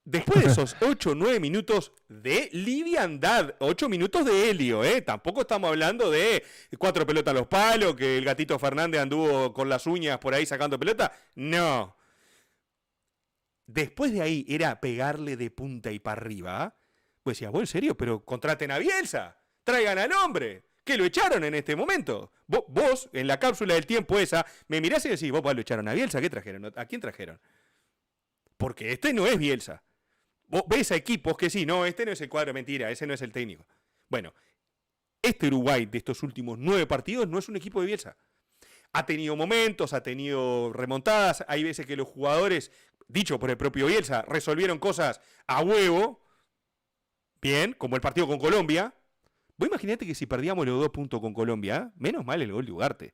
Después de esos 8 o 9 minutos de liviandad, 8 minutos de helio, tampoco estamos hablando de 4 pelotas a los palos, que el gatito Fernández anduvo con las uñas por ahí sacando pelota. No. Después de ahí era pegarle de punta y para arriba. Pues decías, ¿vos en serio? Pero contraten a Bielsa, traigan al hombre. ¿Qué lo echaron en este momento? Vos, en la cápsula del tiempo esa, me mirás y decís, vos lo echaron a Bielsa, ¿qué trajeron? ¿A quién trajeron? Porque este no es Bielsa. Vos ves a equipos que sí, no, este no es el cuadro, mentira, ese no es el técnico. Bueno, este Uruguay de estos últimos 9 partidos no es un equipo de Bielsa. Ha tenido momentos, ha tenido remontadas, hay veces que los jugadores, dicho por el propio Bielsa, resolvieron cosas a huevo, bien, como el partido con Colombia. Vos imaginate que si perdíamos los 2 puntos con Colombia, menos mal el gol de Ugarte,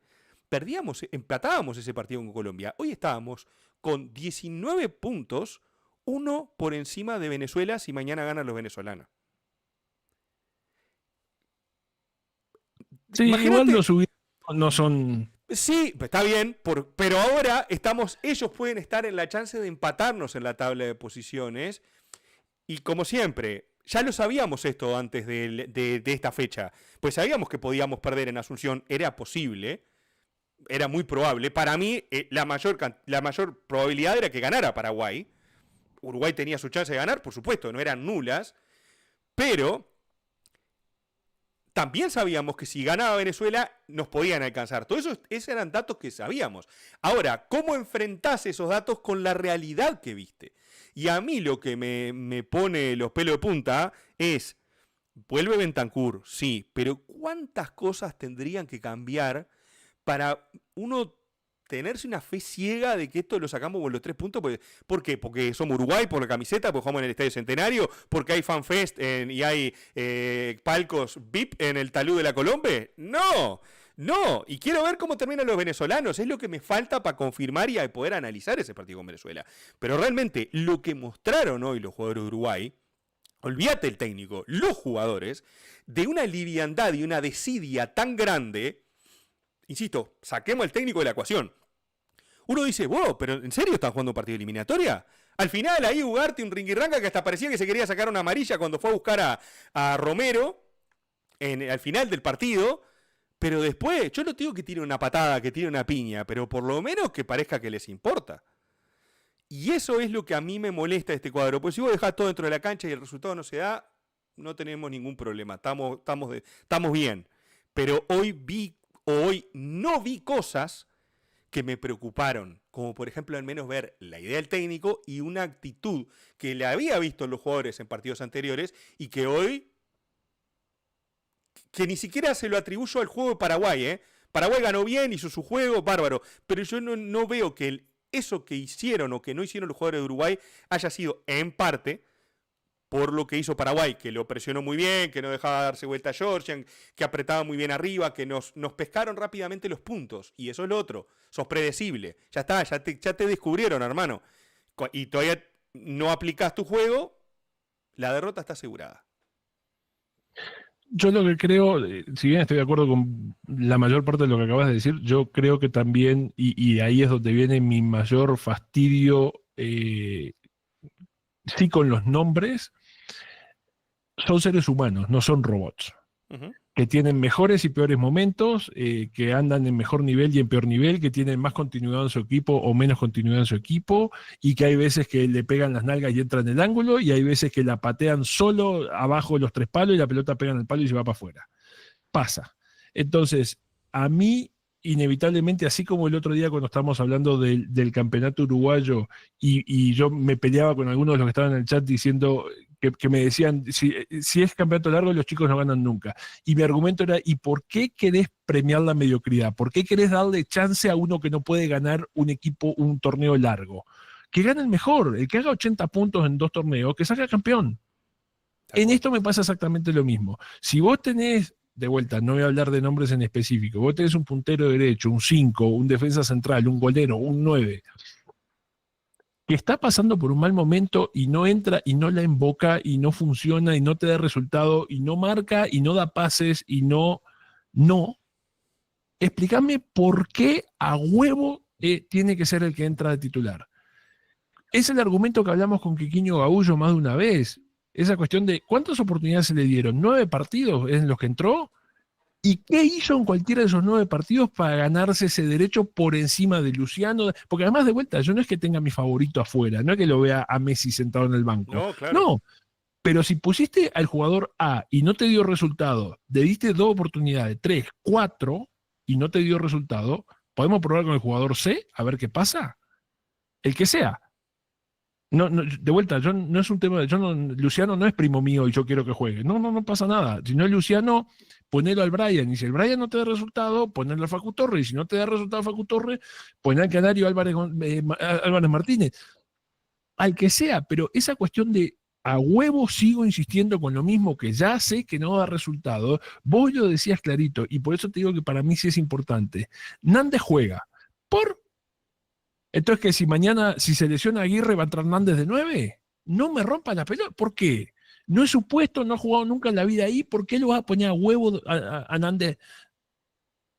empatábamos ese partido con Colombia, hoy estábamos con 19 puntos, 1 por encima de Venezuela si mañana ganan los venezolanos. Sí, igual los no son... Sí, está bien, pero ahora ellos pueden estar en la chance de empatarnos en la tabla de posiciones y como siempre... Ya lo sabíamos esto antes de esta fecha, pues sabíamos que podíamos perder en Asunción, era posible, era muy probable. Para mí, la mayor probabilidad era que ganara Paraguay. Uruguay tenía su chance de ganar, por supuesto, no eran nulas, pero también sabíamos que si ganaba Venezuela nos podían alcanzar. Todos esos eran datos que sabíamos. Ahora, ¿cómo enfrentás esos datos con la realidad que viste? Y a mí lo que me pone los pelos de punta es, vuelve Bentancur, sí, pero ¿cuántas cosas tendrían que cambiar para uno tenerse una fe ciega de que esto lo sacamos con los 3 puntos? ¿Por qué? ¿Porque somos Uruguay, por la camiseta, porque jugamos en el Estadio Centenario, porque hay FanFest y hay palcos VIP en el Talú de la Colombe? ¡No! No, y quiero ver cómo terminan los venezolanos, es lo que me falta para confirmar y poder analizar ese partido con Venezuela. Pero realmente lo que mostraron hoy los jugadores de Uruguay, olvídate el técnico, los jugadores, de una liviandad y una desidia tan grande, insisto, saquemos al técnico de la ecuación. Uno dice, wow, pero ¿en serio están jugando un partido de eliminatoria? Al final ahí Ugarte un ringuirranga que hasta parecía que se quería sacar una amarilla cuando fue a buscar a Romero al final del partido. Pero después, yo no te digo que tiene una patada, que tiene una piña, pero por lo menos que parezca que les importa. Y eso es lo que a mí me molesta de este cuadro. Pues si vos dejás todo dentro de la cancha y el resultado no se da, no tenemos ningún problema, estamos bien. Pero hoy no vi cosas que me preocuparon, como por ejemplo al menos ver la idea del técnico y una actitud que le había visto en los jugadores en partidos anteriores y que hoy, que ni siquiera se lo atribuyo al juego de Paraguay, ¿eh? Paraguay ganó bien, hizo su juego, bárbaro, pero yo no veo que eso que hicieron o que no hicieron los jugadores de Uruguay haya sido en parte por lo que hizo Paraguay, que lo presionó muy bien, que no dejaba darse vuelta a Georgian, que apretaba muy bien arriba, que nos pescaron rápidamente los puntos. Y eso es lo otro, sos predecible. Ya está, ya te descubrieron, hermano. Y todavía no aplicás tu juego, la derrota está asegurada. Yo lo que creo, si bien estoy de acuerdo con la mayor parte de lo que acabas de decir, yo creo que también, y ahí es donde viene mi mayor fastidio, sí con los nombres, son seres humanos, no son robots, Ujú. que tienen mejores y peores momentos, que andan en mejor nivel y en peor nivel, que tienen más continuidad en su equipo o menos continuidad en su equipo, y que hay veces que le pegan las nalgas y entran en el ángulo, y hay veces que la patean solo abajo de los tres palos y la pelota pega en el palo y se va para afuera. Pasa. Entonces, a mí, inevitablemente, así como el otro día cuando estábamos hablando del campeonato uruguayo y yo me peleaba con algunos de los que estaban en el chat diciendo que me decían, si es campeonato largo, los chicos no ganan nunca. Y mi argumento era, ¿y por qué querés premiar la mediocridad? ¿Por qué querés darle chance a uno que no puede ganar un equipo, un torneo largo? Que gane el mejor, el que haga 80 puntos en 2 torneos, que salga campeón. Tal En cual. esto me pasa exactamente lo mismo. Si vos tenés, de vuelta, no voy a hablar de nombres en específico, vos tenés un puntero derecho, un 5, un defensa central, un golero, un 9, que está pasando por un mal momento y no entra y no la emboca y no funciona y no te da resultado y no marca y no da pases y no, explícame por qué a huevo tiene que ser el que entra de titular. Es el argumento que hablamos con Quiquiño Gaullo más de una vez. Esa cuestión de cuántas oportunidades se le dieron, 9 partidos en los que entró, y qué hizo en cualquiera de esos 9 partidos para ganarse ese derecho por encima de Luciano. Porque además, de vuelta, yo no es que tenga a mi favorito afuera, no es que lo vea a Messi sentado en el banco. No, claro. No, pero si pusiste al jugador A y no te dio resultado, le diste 2 oportunidades, 3, 4, y no te dio resultado, podemos probar con el jugador C a ver qué pasa. El que sea. No, no, de vuelta, yo no es un tema de, Luciano no es primo mío y yo quiero que juegue. No pasa nada. Si no es Luciano, ponelo al Brian. Y si el Brian no te da resultado, ponelo al Facu Torres. Y si no te da resultado Facu Torres, pon al Canario Álvarez Martínez. Al que sea, pero esa cuestión de a huevo sigo insistiendo con lo mismo que ya sé que no da resultado. Vos lo decías clarito, y por eso te digo que para mí sí es importante. Nández juega. Por entonces, que si mañana, si se lesiona Aguirre, va a entrar Nández de 9, no me rompa la pelota. ¿Por qué? No es su puesto, no ha jugado nunca en la vida ahí. ¿Por qué lo vas a poner a huevo a Nández?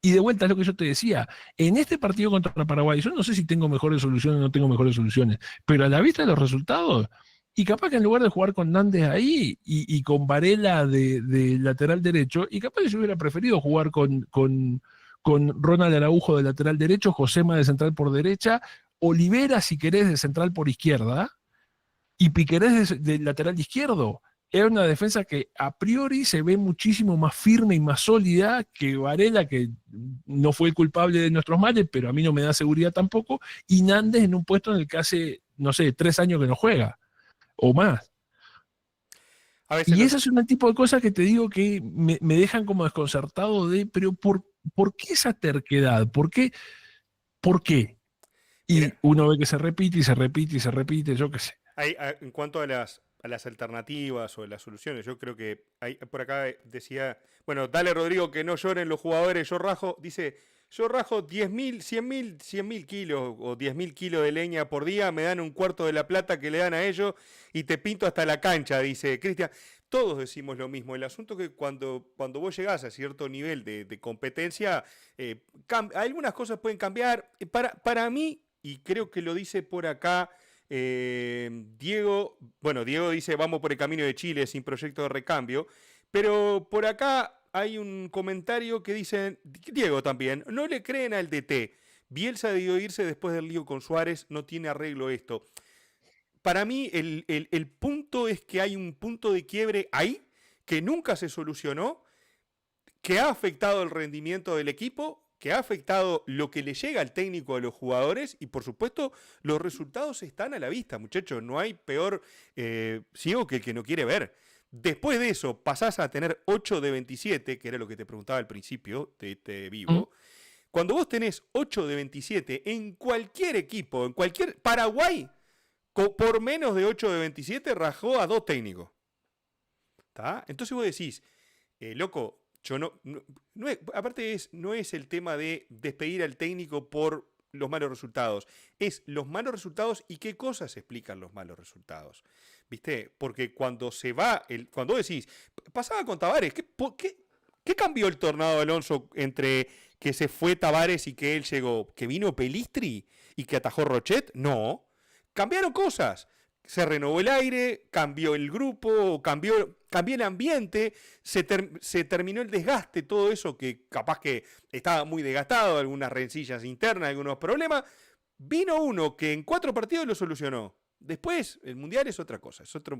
Y de vuelta es lo que yo te decía. En este partido contra Paraguay, yo no sé si tengo mejores soluciones o no tengo mejores soluciones, pero a la vista de los resultados, y capaz que en lugar de jugar con Nández ahí y con Varela de lateral derecho, y capaz que yo hubiera preferido jugar con Ronald Araujo de lateral derecho, Josema de central por derecha, Olivera, si querés, de central por izquierda, y Piquerés de lateral izquierdo. Era una defensa que a priori se ve muchísimo más firme y más sólida que Varela, que no fue el culpable de nuestros males, pero a mí no me da seguridad tampoco, y Nández en un puesto en el que hace, no sé, 3 años que no juega, o más. A veces Y lo ese es un tipo de cosas que te digo que me dejan como desconcertado de, pero ¿por qué esa terquedad? ¿Por qué? ¿Por qué? Y Mira, uno ve que se repite y se repite y se repite, yo qué sé. en cuanto a las alternativas o las soluciones, yo creo que por acá decía, bueno, dale Rodrigo que no lloren los jugadores, yo rajo, dice, yo rajo 10.000, 100.000 kilos o 10.000 kilos de leña por día, me dan un cuarto de la plata que le dan a ellos y te pinto hasta la cancha, dice Cristian. Todos decimos lo mismo. El asunto es que cuando vos llegás a cierto nivel de competencia, algunas cosas pueden cambiar. Para mí, y creo que lo dice por acá Diego, bueno, Diego dice vamos por el camino de Chile sin proyecto de recambio, pero por acá hay un comentario que dice, Diego también, no le creen al DT, Bielsa debió irse después del lío con Suárez, no tiene arreglo esto. Para mí el punto es que hay un punto de quiebre ahí que nunca se solucionó, que ha afectado el rendimiento del equipo, que ha afectado lo que le llega al técnico a los jugadores y por supuesto los resultados están a la vista, muchachos. No hay peor ciego que el que no quiere ver. Después de eso pasás a tener 8 de 27, que era lo que te preguntaba al principio de este vivo. Cuando vos tenés 8 de 27 en cualquier equipo, en cualquier... Paraguay, por menos de 8 de 27, rajó a 2 técnicos. ¿Tá? Entonces vos decís, loco, yo no es, aparte no es el tema de despedir al técnico por los malos resultados, es los malos resultados y qué cosas explican los malos resultados. ¿Viste? Porque cuando se va, cuando vos decís, pasaba con Tavares, ¿qué cambió el Tornado Alonso entre que se fue Tavares y que él llegó? ¿Que vino Pelistri y que atajó Rochet? No, cambiaron cosas. Se renovó el aire, cambió el grupo, cambió el ambiente, se terminó el desgaste, todo eso que capaz que estaba muy desgastado, algunas rencillas internas, algunos problemas. Vino uno que en 4 partidos lo solucionó. Después, el Mundial es otra cosa, es otro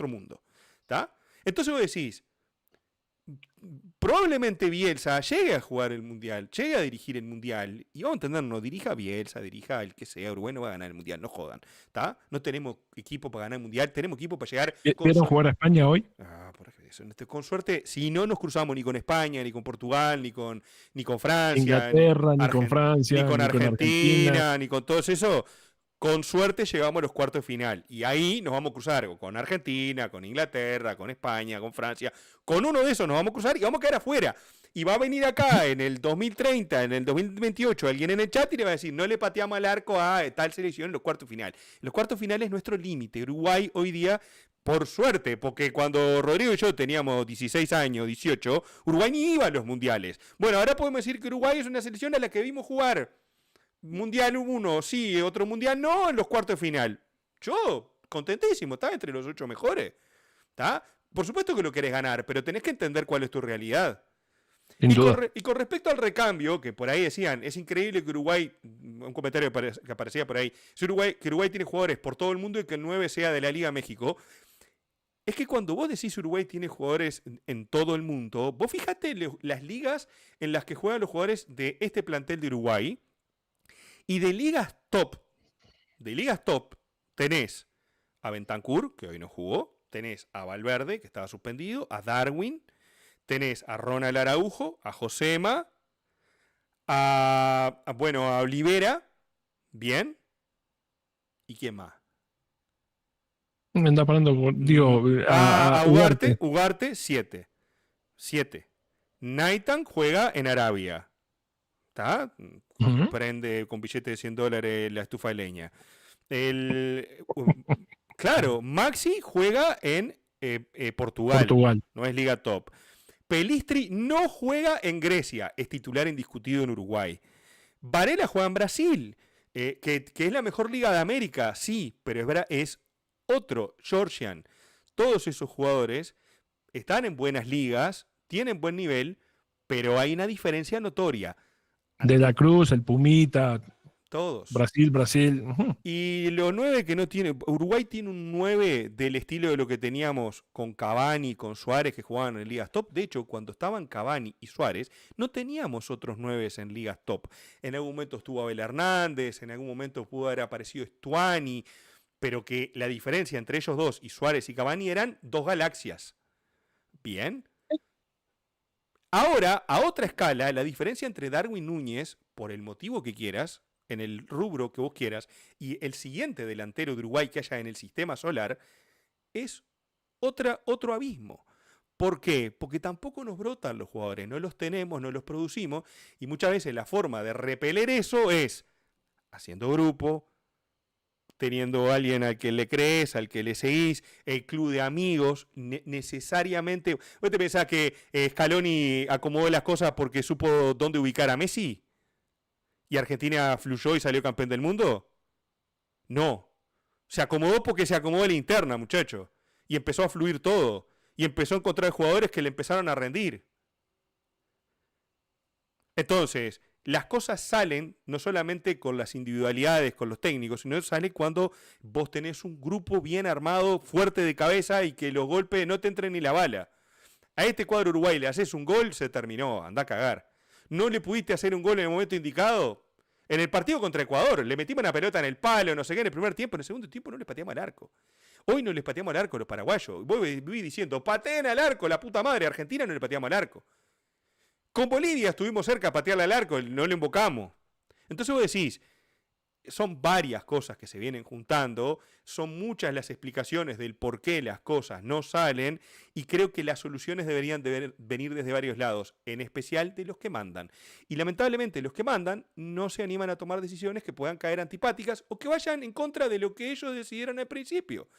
mundo. ¿Tá? Entonces vos decís, probablemente Bielsa llegue a jugar el Mundial, llegue a dirigir el Mundial, y vamos a entendernos, dirija a Bielsa, dirija el que sea, Uruguay no va a ganar el Mundial, no jodan, ¿tá? No tenemos equipo para ganar el Mundial, tenemos equipo para llegar... ¿Vieron jugar a España hoy? Por eso, con suerte, si no nos cruzamos ni con España, ni con Portugal, ni con Francia, Inglaterra, ni con Francia, ni con Argentina, ni con todo eso... Con suerte llegamos a los cuartos de final. Y ahí nos vamos a cruzar con Argentina, con Inglaterra, con España, con Francia. Con uno de esos nos vamos a cruzar y vamos a quedar afuera. Y va a venir acá en el 2030, en el 2028, alguien en el chat y le va a decir, no le pateamos al arco a tal selección en los cuartos finales. Los cuartos finales es nuestro límite. Uruguay hoy día, por suerte, porque cuando Rodrigo y yo teníamos 16 años, 18, Uruguay ni iba a los mundiales. Bueno, ahora podemos decir que Uruguay es una selección a la que vimos jugar. Mundial 1, sí, otro mundial no, en los cuartos de final. Yo, contentísimo, está entre los 8 mejores. ¿Tá? Por supuesto que lo querés ganar, pero tenés que entender cuál es tu realidad. Y con respecto al recambio, que por ahí decían, es increíble que Uruguay, un comentario que aparecía por ahí, que Uruguay tiene jugadores por todo el mundo y que el 9 sea de la Liga México. Es que cuando vos decís Uruguay tiene jugadores en todo el mundo, vos fíjate las ligas en las que juegan los jugadores de este plantel de Uruguay. Y de ligas top, tenés a Bentancur, que hoy no jugó, tenés a Valverde, que estaba suspendido, a Darwin, tenés a Ronald Araujo, a Josema, a Olivera, bien, ¿y quién más? Me anda parando, digo, a Ugarte, 7. Naitan juega en Arabia. ¿Está? Prende con billete de $100 la estufa de leña. Claro, Maxi juega en Portugal. No es Liga Top. Pelistri no juega en Grecia, es titular indiscutido en Uruguay. Varela juega en Brasil, que es la mejor liga de América, sí, pero es otro, Georgian. Todos esos jugadores están en buenas ligas, tienen buen nivel, pero hay una diferencia notoria. De la Cruz, el Pumita. Todos. Brasil. Y los 9 que no tiene. Uruguay tiene un 9 del estilo de lo que teníamos con Cavani, con Suárez, que jugaban en ligas top. De hecho, cuando estaban Cavani y Suárez, no teníamos otros 9 en ligas top. En algún momento estuvo Abel Hernández, en algún momento pudo haber aparecido Stuani, pero que la diferencia entre ellos dos y Suárez y Cavani eran 2 galaxias. Bien. Ahora, a otra escala, la diferencia entre Darwin Núñez, por el motivo que quieras, en el rubro que vos quieras, y el siguiente delantero de Uruguay que haya en el sistema solar, es otro abismo. ¿Por qué? Porque tampoco nos brotan los jugadores, no los tenemos, no los producimos, y muchas veces la forma de repeler eso es haciendo grupo, teniendo a alguien al que le crees, al que le seguís, el club de amigos, necesariamente... ¿Vos te pensás que Scaloni acomodó las cosas porque supo dónde ubicar a Messi? ¿Y Argentina fluyó y salió campeón del mundo? No. Se acomodó porque se acomodó la interna, muchacho. Y empezó a fluir todo. Y empezó a encontrar jugadores que le empezaron a rendir. Entonces... Las cosas salen no solamente con las individualidades, con los técnicos, sino sale cuando vos tenés un grupo bien armado, fuerte de cabeza y que los golpes no te entren ni la bala. A este cuadro Uruguay le haces un gol, se terminó, anda a cagar. No le pudiste hacer un gol en el momento indicado. En el partido contra Ecuador, le metimos una pelota en el palo, no sé qué, en el primer tiempo, en el segundo tiempo no les pateamos al arco. Hoy no les pateamos al arco a los paraguayos. Voy diciendo, pateen al arco, la puta madre, Argentina no le pateamos al arco. Con Bolivia estuvimos cerca de patearle al arco, no lo invocamos. Entonces vos decís, son varias cosas que se vienen juntando, son muchas las explicaciones del por qué las cosas no salen y creo que las soluciones deberían venir desde varios lados, en especial de los que mandan. Y lamentablemente los que mandan no se animan a tomar decisiones que puedan caer antipáticas o que vayan en contra de lo que ellos decidieron al principio.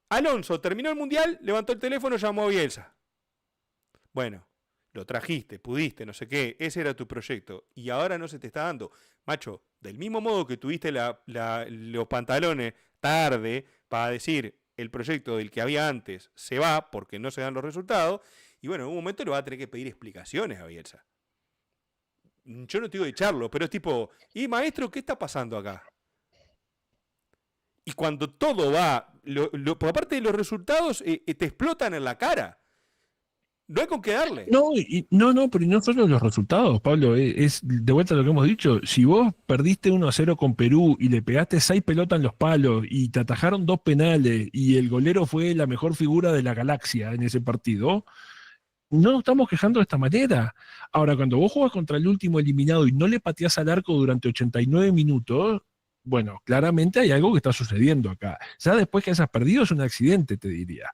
Alonso terminó el Mundial, levantó el teléfono, llamó a Bielsa. Bueno, lo trajiste, pudiste, no sé qué, ese era tu proyecto y ahora no se te está dando. Macho, del mismo modo que tuviste los pantalones tarde para decir el proyecto del que había antes se va porque no se dan los resultados, y bueno, en un momento le va a tener que pedir explicaciones a Bielsa. Yo no te digo de echarlo, pero es tipo, y maestro, ¿qué está pasando acá? Y cuando todo va, por aparte de los resultados, te explotan en la cara. No hay con qué darle. No, pero no solo los resultados, Pablo, es de vuelta a lo que hemos dicho. Si vos perdiste 1-0 con Perú y le pegaste 6 pelotas en los palos y te atajaron 2 penales y el golero fue la mejor figura de la galaxia en ese partido, no nos estamos quejando de esta manera. Ahora, cuando vos jugás contra el último eliminado y no le pateás al arco durante 89 minutos, bueno, claramente hay algo que está sucediendo acá. Ya después que hayas perdido es un accidente, te diría.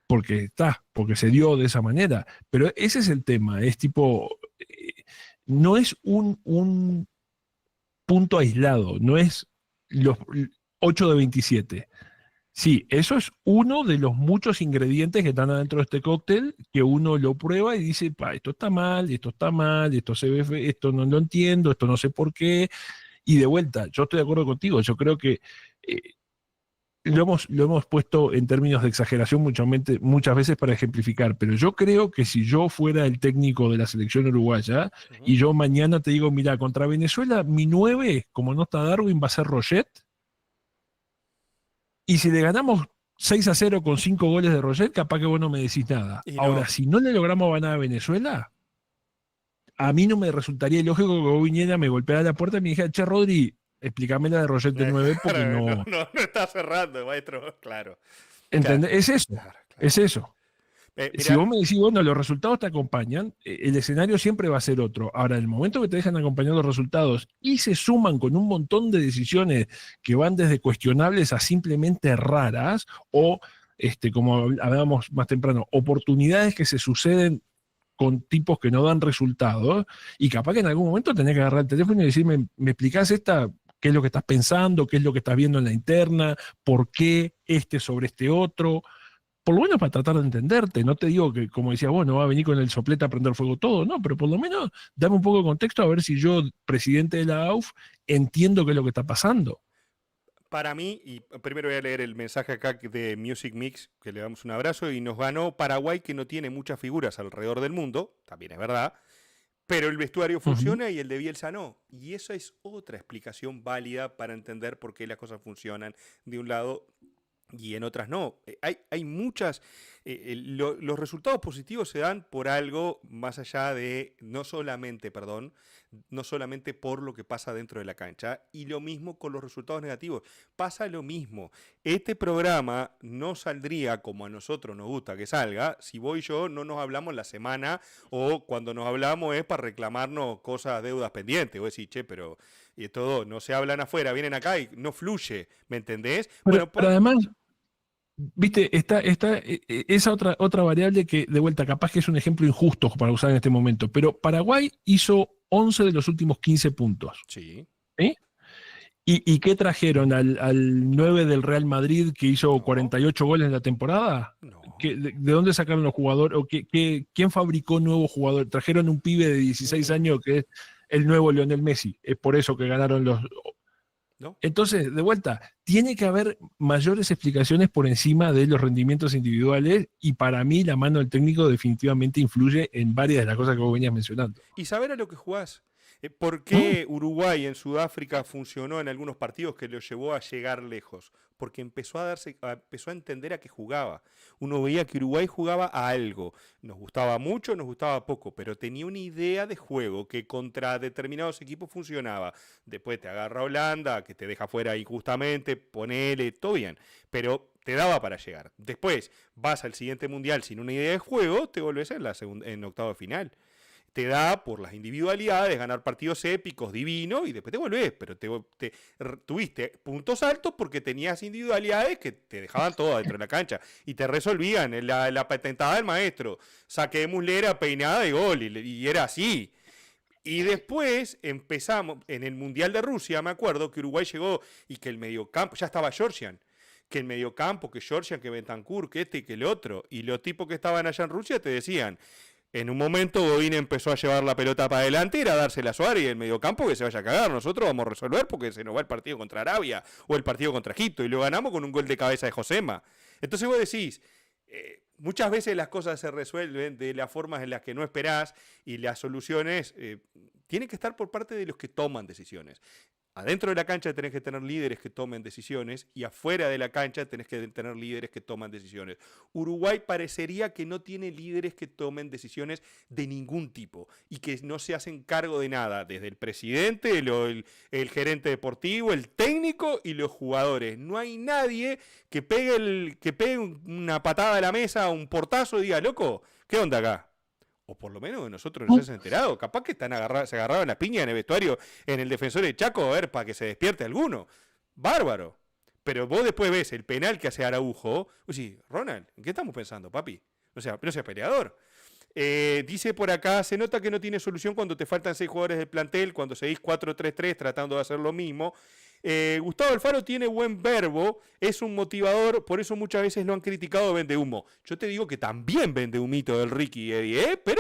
Porque se dio de esa manera. Pero ese es el tema, es tipo, no es un punto aislado, no es los 8 de 27. Sí, eso es uno de los muchos ingredientes que están adentro de este cóctel, que uno lo prueba y dice, esto está mal, esto se ve, esto no lo entiendo, esto no sé por qué. Y de vuelta, yo estoy de acuerdo contigo, yo creo que lo hemos puesto en términos de exageración muchas veces para ejemplificar, pero yo creo que si yo fuera el técnico de la selección uruguaya y yo mañana te digo, mira, contra Venezuela mi 9, como no está Darwin, va a ser Roget, y si le ganamos 6-0 con 5 goles de Roget, capaz que vos no me decís nada. Ahora, si no le logramos ganar a Venezuela, a mí no me resultaría ilógico que vos viniera, me golpeara la puerta y me dijera, che, Rodri, explícame la de Roget de 9 porque no... No está cerrando, maestro, claro. ¿Entendés? Claro. Es eso, claro. Es eso. Si vos me decís, bueno, los resultados te acompañan, el escenario siempre va a ser otro. Ahora, en el momento que te dejan acompañar los resultados y se suman con un montón de decisiones que van desde cuestionables a simplemente raras, o, como hablábamos más temprano, oportunidades que se suceden con tipos que no dan resultados, y capaz que en algún momento tenés que agarrar el teléfono y decirme, ¿me explicás esta? ¿Qué es lo que estás pensando? ¿Qué es lo que estás viendo en la interna? ¿Por qué sobre este otro? Por lo menos para tratar de entenderte. No te digo que, como decía, bueno, va a venir con el soplete a prender fuego todo, no, pero por lo menos dame un poco de contexto a ver si yo, presidente de la AUF, entiendo qué es lo que está pasando. Para mí, y primero voy a leer el mensaje acá de Music Mix, que le damos un abrazo, y nos ganó Paraguay, que no tiene muchas figuras alrededor del mundo, también es verdad, pero el vestuario funciona y el de Bielsa no. Y esa es otra explicación válida para entender por qué las cosas funcionan de un lado y en otras no. Hay muchas... los resultados positivos se dan por algo más allá de, no solamente por lo que pasa dentro de la cancha, y lo mismo con los resultados negativos. Pasa lo mismo. Este programa no saldría como a nosotros nos gusta que salga si vos y yo no nos hablamos la semana, o cuando nos hablamos es para reclamarnos cosas, deudas pendientes. Vos decís, che, pero y todo, no se hablan afuera, vienen acá y no fluye, ¿me entendés? Pero además... Viste, está esa otra variable que, de vuelta, capaz que es un ejemplo injusto para usar en este momento, pero Paraguay hizo 11 de los últimos 15 puntos. Sí. ¿Sí? ¿Y qué trajeron al 9 del Real Madrid que hizo 48 goles en la temporada? No. ¿De dónde sacaron los jugadores? ¿O quién fabricó nuevos jugadores? Trajeron un pibe de 16 años que es el nuevo Lionel Messi. Es por eso que ganaron los... ¿No? Entonces, de vuelta, tiene que haber mayores explicaciones por encima de los rendimientos individuales, y para mí la mano del técnico definitivamente influye en varias de las cosas que vos venías mencionando. Y saber a lo que jugás. ¿Por qué Uruguay en Sudáfrica funcionó en algunos partidos que lo llevó a llegar lejos? Porque empezó a entender a qué jugaba. Uno veía que Uruguay jugaba a algo. Nos gustaba mucho, nos gustaba poco, pero tenía una idea de juego que contra determinados equipos funcionaba. Después te agarra Holanda, que te deja fuera injustamente, ponele, todo bien. Pero te daba para llegar. Después vas al siguiente mundial sin una idea de juego, te volvés en octavo de final. Te da por las individualidades, ganar partidos épicos, divino, y después te volvés, pero tuviste puntos altos porque tenías individualidades que te dejaban todo dentro de la cancha y te resolvían la patentada del maestro, saque de muslera, peinada de gol, y era así. Y después empezamos, en el Mundial de Rusia, me acuerdo que Uruguay llegó y que el mediocampo, ya estaba Georgian, que el mediocampo, que Georgian, que Bentancur, que este y que el otro, y los tipos que estaban allá en Rusia te decían... En un momento Godín empezó a llevar la pelota para adelante y era dársela a Suárez y el mediocampo que se vaya a cagar. Nosotros vamos a resolver porque se nos va el partido contra Arabia o el partido contra Egipto y lo ganamos con un gol de cabeza de Josema. Entonces vos decís, muchas veces las cosas se resuelven de las formas en las que no esperás y las soluciones tienen que estar por parte de los que toman decisiones. Adentro de la cancha tenés que tener líderes que tomen decisiones y afuera de la cancha tenés que tener líderes que toman decisiones. Uruguay parecería que no tiene líderes que tomen decisiones de ningún tipo y que no se hacen cargo de nada, desde el presidente, el gerente deportivo, el técnico y los jugadores. No hay nadie que pegue una patada a la mesa, un portazo y diga, loco, ¿qué onda acá? O por lo menos nosotros nos hemos enterado. Capaz que se agarraban la piña en el vestuario, en el defensor de Chaco, a ver, para que se despierte alguno. Bárbaro. Pero vos después ves el penal que hace Araujo. Sí, Ronald, ¿en qué estamos pensando, papi? No seas peleador. Dice por acá, se nota que no tiene solución cuando te faltan 6 jugadores del plantel, cuando seguís 4-3-3 tratando de hacer lo mismo. Gustavo Alfaro tiene buen verbo, es un motivador, por eso muchas veces lo han criticado, vende humo. Yo te digo que también vende humito del Ricky y Eddie, pero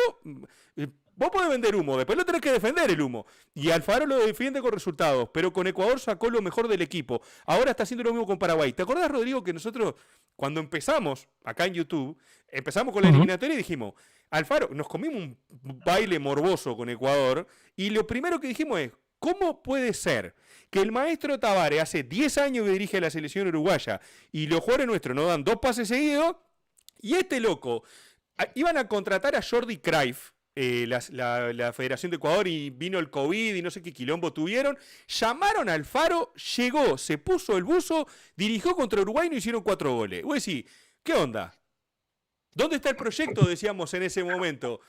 vos podés vender humo, después lo tenés que defender el humo. Y Alfaro lo defiende con resultados, pero con Ecuador sacó lo mejor del equipo. Ahora está haciendo lo mismo con Paraguay. ¿Te acordás, Rodrigo, que nosotros, cuando empezamos acá en YouTube, empezamos con la eliminatoria y dijimos, Alfaro, nos comimos un baile morboso con Ecuador, y lo primero que dijimos es, ¿cómo puede ser que el maestro Tabárez hace 10 años que dirige la selección uruguaya y los jugadores nuestros nos dan 2 pases seguidos y este loco iban a contratar a Jordi Cruyff, la Federación de Ecuador, y vino el COVID y no sé qué quilombo tuvieron, llamaron a Alfaro, llegó, se puso el buzo, dirigió contra Uruguay y no hicieron 4 goles? Voy a decir, ¿qué onda? ¿Dónde está el proyecto? Decíamos en ese momento.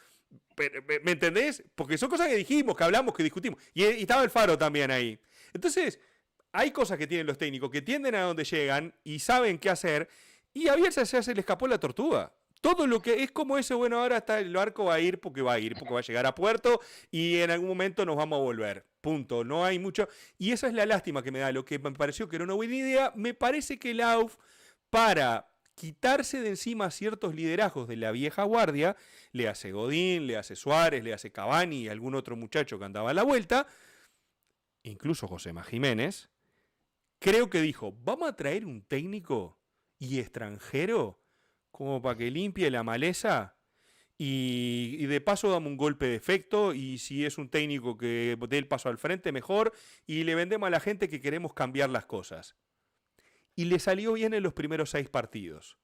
¿Me entendés? Porque son cosas que dijimos, que hablamos, que discutimos. Y estaba Alfaro también ahí. Entonces, hay cosas que tienen los técnicos que tienden a donde llegan y saben qué hacer. Y a Bielsa se le escapó la tortuga. Todo lo que es como ese, bueno, ahora está el barco va a ir porque va a llegar a puerto y en algún momento nos vamos a volver. Punto. No hay mucho. Y esa es la lástima que me da. Lo que me pareció que era una buena idea, me parece que la AUF, para quitarse de encima ciertos liderazgos de la vieja guardia, le hace Godín, le hace Suárez, le hace Cavani y algún otro muchacho que andaba a la vuelta, incluso Josema Jiménez, creo que dijo, vamos a traer un técnico y extranjero como para que limpie la maleza y de paso damos un golpe de efecto y si es un técnico que dé el paso al frente, mejor, y le vendemos a la gente que queremos cambiar las cosas. Y le salió bien en los primeros 6 partidos.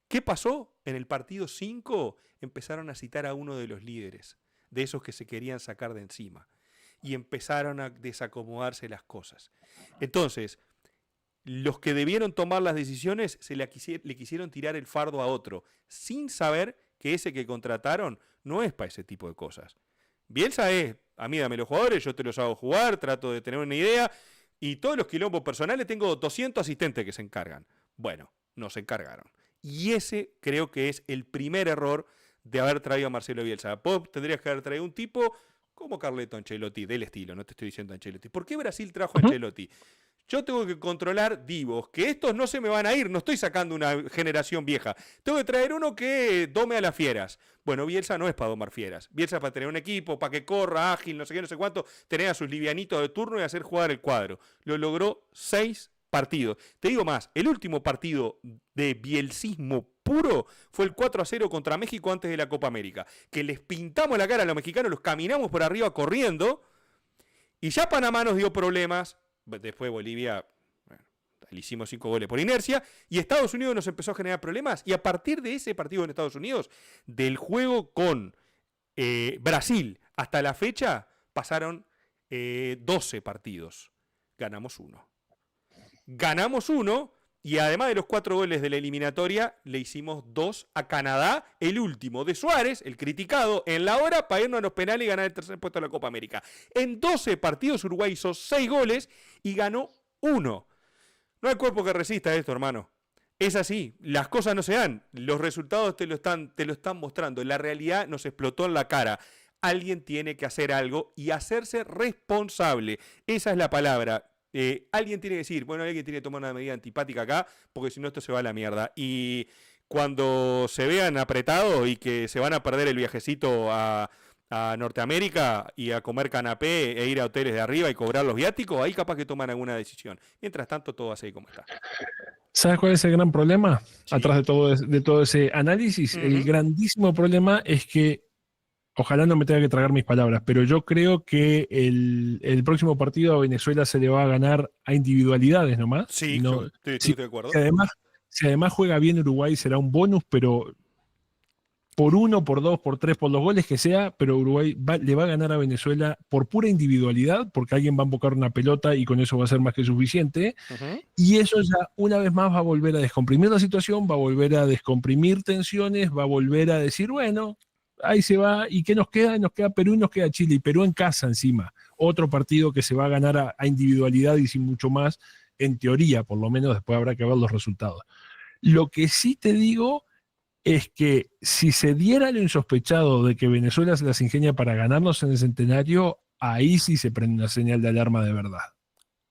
¿Qué pasó? En el partido 5 empezaron a citar a uno de los líderes, de esos que se querían sacar de encima. Y empezaron a desacomodarse las cosas. Entonces, los que debieron tomar las decisiones le quisieron tirar el fardo a otro, sin saber que ese que contrataron no es para ese tipo de cosas. Bielsa es, a mí dame los jugadores, yo te los hago jugar, trato de tener una idea, y todos los quilombos personales tengo 200 asistentes que se encargan. Bueno, no se encargaron. Y ese creo que es el primer error de haber traído a Marcelo Bielsa. Vos tendrías que haber traído un tipo como Carleto Ancelotti, del estilo, no te estoy diciendo Ancelotti. ¿Por qué Brasil trajo a Ancelotti? Yo tengo que controlar divos, que estos no se me van a ir, no estoy sacando una generación vieja. Tengo que traer uno que dome a las fieras. Bueno, Bielsa no es para domar fieras. Bielsa es para tener un equipo, para que corra, ágil, no sé qué, no sé cuánto, tener a sus livianitos de turno y hacer jugar el cuadro. Lo logró 6 partidos. Te digo más, el último partido de bielsismo puro fue el 4-0 contra México antes de la Copa América. Que les pintamos la cara a los mexicanos, los caminamos por arriba corriendo. Y ya Panamá nos dio problemas, después Bolivia, bueno, le hicimos 5 goles por inercia, y Estados Unidos nos empezó a generar problemas, y a partir de ese partido en Estados Unidos, del juego con Brasil hasta la fecha, pasaron 12 partidos. Ganamos uno. Y además de los 4 goles de la eliminatoria, le hicimos 2 a Canadá, el último de Suárez, el criticado, en la hora para irnos a los penales y ganar el tercer puesto de la Copa América. En 12 partidos Uruguay hizo 6 goles y ganó 1. No hay cuerpo que resista esto, hermano. Es así, las cosas no se dan, los resultados te lo están mostrando, la realidad nos explotó en la cara. Alguien tiene que hacer algo y hacerse responsable. Esa es la palabra. Alguien tiene que decir, bueno, alguien tiene que tomar una medida antipática acá, porque si no esto se va a la mierda. Y cuando se vean apretados y que se van a perder el viajecito a Norteamérica y a comer canapé e ir a hoteles de arriba y cobrar los viáticos, ahí capaz que toman alguna decisión. Mientras tanto, todo así como está. ¿Sabes cuál es el gran problema? Sí. Atrás de todo ese análisis, el grandísimo problema es que, ojalá no me tenga que tragar mis palabras, pero yo creo que el próximo partido a Venezuela se le va a ganar a individualidades nomás. Sí, No, estoy de acuerdo. si además juega bien Uruguay será un bonus, pero por 1, por 2, por 3, por los goles que sea, pero Uruguay le va a ganar a Venezuela por pura individualidad, porque alguien va a embocar una pelota y con eso va a ser más que suficiente. Y eso ya una vez más va a volver a descomprimir la situación, va a volver a descomprimir tensiones, va a volver a decir, bueno, ahí se va. ¿Y qué nos queda? Nos queda Perú y nos queda Chile. Y Perú en casa encima. Otro partido que se va a ganar a individualidad y sin mucho más, en teoría, por lo menos después habrá que ver los resultados. Lo que sí te digo es que si se diera lo insospechado de que Venezuela se las ingenia para ganarnos en el centenario, ahí sí se prende una señal de alarma de verdad.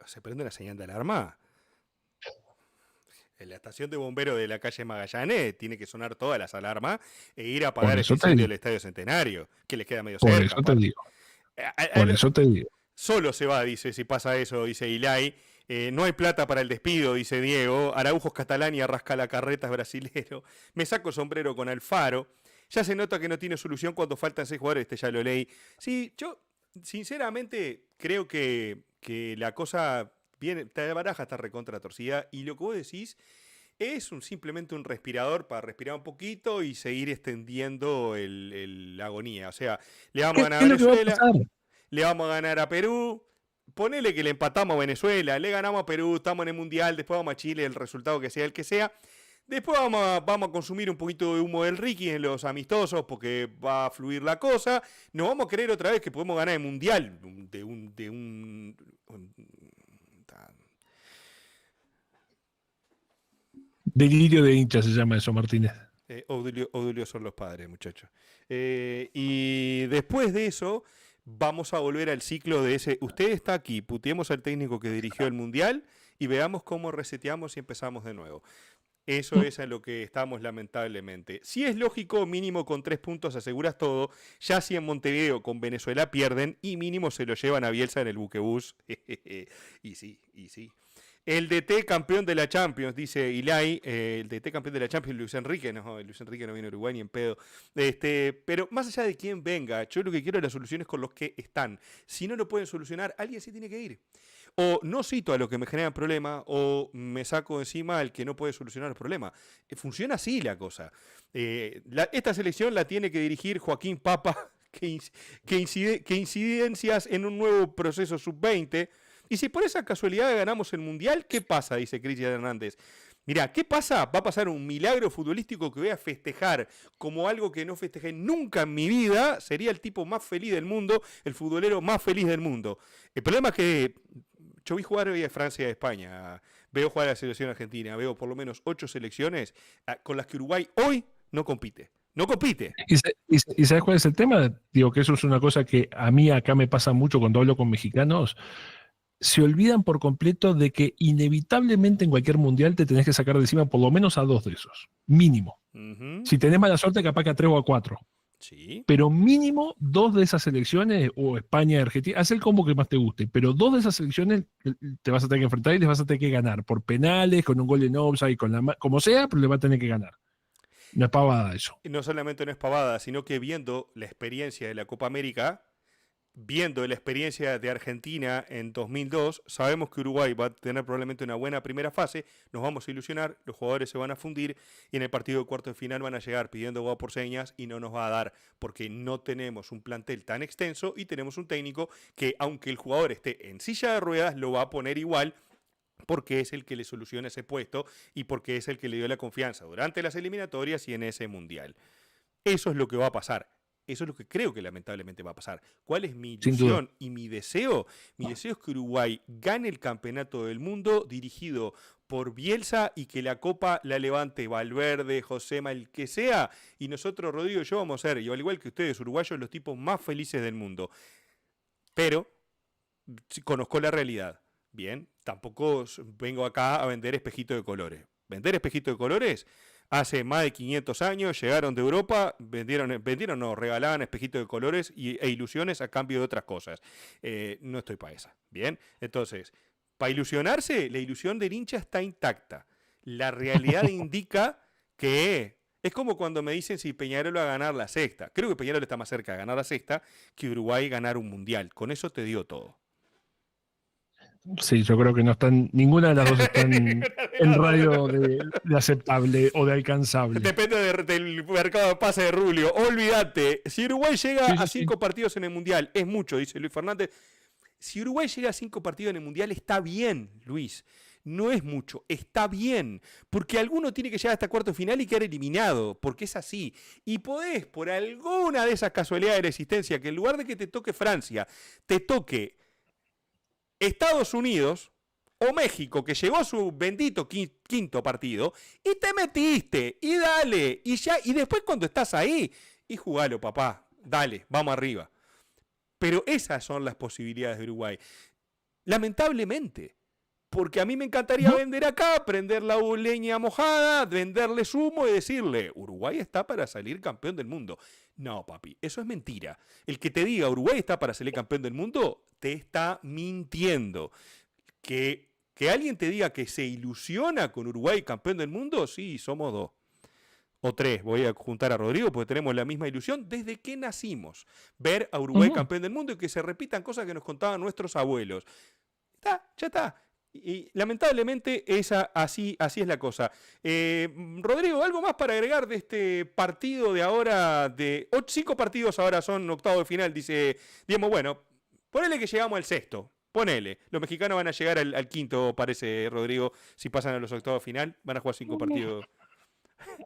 ¿Se prende una señal de alarma? En la estación de bomberos de la calle Magallanes tiene que sonar todas las alarmas e ir a apagar el incendio del Estadio Centenario, que les queda medio cerca. Por eso te digo. Por eso te digo. Solo se va, dice, si pasa eso, dice Ilay. No hay plata para el despido, dice Diego. Araujo es catalán y arrasca la carreta, es brasilero. Me saco el sombrero con Alfaro. Ya se nota que no tiene solución cuando faltan 6 jugadores, ya lo leí. Sí, yo sinceramente creo que la cosa viene, la baraja está recontra torcida y lo que vos decís es simplemente un respirador para respirar un poquito y seguir extendiendo la agonía. O sea, le vamos a ganar a Venezuela, le vamos a ganar a Perú. Ponele que le empatamos a Venezuela, le ganamos a Perú, estamos en el Mundial, después vamos a Chile, el resultado que sea el que sea. Después vamos a consumir un poquito de humo del Ricky en los amistosos porque va a fluir la cosa. Nos vamos a creer otra vez que podemos ganar el Mundial Delirio de hinchas se llama eso, Martínez. Odulio son los padres, muchachos. Y después de eso vamos a volver al ciclo de ese. Usted está aquí, puteemos al técnico que dirigió el Mundial y veamos cómo reseteamos y empezamos de nuevo. Eso es a lo que estamos lamentablemente. Si es lógico, mínimo con 3 puntos aseguras todo. Ya si en Montevideo con Venezuela pierden y mínimo se lo llevan a Bielsa en el buquebús. Y sí. El DT campeón de la Champions, dice Ilay. El DT campeón de la Champions, Luis Enrique. No, Luis Enrique no viene a Uruguay ni en pedo. Pero más allá de quién venga, yo lo que quiero es las soluciones con los que están. Si no lo pueden solucionar, alguien se tiene que ir. O no cito a los que me generan problemas, o me saco encima al que no puede solucionar el problema. Funciona así la cosa. Esta selección la tiene que dirigir Joaquín Papa, que incidencias en un nuevo proceso sub-20. Y si por esa casualidad ganamos el Mundial, ¿qué pasa? Dice Cristian Hernández. Mirá, ¿qué pasa? Va a pasar un milagro futbolístico que voy a festejar como algo que no festejé nunca en mi vida. Sería el tipo más feliz del mundo, el futbolero más feliz del mundo. El problema es que yo vi jugar hoy a Francia y a España, veo jugar a la selección argentina, veo por lo menos 8 selecciones con las que Uruguay hoy no compite. No compite. ¿Y sabes cuál es el tema? Digo que eso es una cosa que a mí acá me pasa mucho cuando hablo con mexicanos. Se olvidan por completo de que inevitablemente en cualquier mundial te tenés que sacar de encima por lo menos a 2 de esos. Mínimo. Si tenés mala suerte, capaz que a 3 o a 4. Sí. Pero mínimo 2 de esas selecciones, o España, Argentina, haz el combo que más te guste, pero 2 de esas selecciones te vas a tener que enfrentar y les vas a tener que ganar por penales, con un gol en offside, como sea, pero le vas a tener que ganar. No es pavada eso. No solamente no es pavada, sino que viendo la experiencia de la Copa América, viendo la experiencia de Argentina en 2002, sabemos que Uruguay va a tener probablemente una buena primera fase, nos vamos a ilusionar, los jugadores se van a fundir y en el partido de cuarto de final van a llegar pidiendo gol por señas y no nos va a dar porque no tenemos un plantel tan extenso y tenemos un técnico que aunque el jugador esté en silla de ruedas lo va a poner igual porque es el que le soluciona ese puesto y porque es el que le dio la confianza durante las eliminatorias y en ese mundial. Eso es lo que va a pasar. Eso es lo que creo que lamentablemente va a pasar. ¿Cuál es mi ilusión y mi deseo? Mi deseo es que Uruguay gane el campeonato del mundo dirigido por Bielsa y que la copa la levante Valverde, Josema, el que sea. Y nosotros, Rodrigo y yo, vamos a ser, y al igual que ustedes, uruguayos, los tipos más felices del mundo. Pero conozco la realidad. Bien, tampoco vengo acá a vender espejitos de colores. Vender espejitos de colores... Hace más de 500 años llegaron de Europa, regalaban espejitos de colores e ilusiones a cambio de otras cosas. No estoy para esa. Bien, entonces, para ilusionarse, la ilusión del hincha está intacta. La realidad indica que es como cuando me dicen si Peñarol va a ganar la sexta. Creo que Peñarol está más cerca de ganar la sexta que Uruguay ganar un mundial. Con eso te digo todo. Sí, yo creo que no están, ninguna de las dos están en radio de aceptable o de alcanzable. Depende del mercado de pase de Rubio. Olvídate, si Uruguay llega a 5 partidos en el Mundial, es mucho, dice Luis Fernández. Si Uruguay llega a 5 partidos en el Mundial, está bien, Luis. No es mucho, está bien. Porque alguno tiene que llegar hasta cuarto final y quedar eliminado, porque es así. Y podés, por alguna de esas casualidades de la existencia, que en lugar de que te toque Francia, te toque Estados Unidos o México, que llegó a su bendito quinto partido, y te metiste, y dale, y después cuando estás ahí, y jugalo, papá, dale, vamos arriba. Pero esas son las posibilidades de Uruguay. Lamentablemente, porque a mí me encantaría vender acá, prender la leña mojada, venderle humo y decirle, Uruguay está para salir campeón del mundo. No, papi, eso es mentira. El que te diga Uruguay está para salir campeón del mundo, te está mintiendo. Que alguien te diga que se ilusiona con Uruguay campeón del mundo, sí, somos 2. O 3, voy a juntar a Rodrigo porque tenemos la misma ilusión desde que nacimos. Ver a Uruguay campeón del mundo y que se repitan cosas que nos contaban nuestros abuelos. Ya está. Y lamentablemente así es la cosa. Rodrigo, ¿algo más para agregar de este partido de ahora? 5 partidos ahora son octavo de final, dice Diego. Bueno, ponele que llegamos al sexto. Ponele. Los mexicanos van a llegar al quinto, parece, Rodrigo. Si pasan a los octavos de final, van a jugar 5 partidos.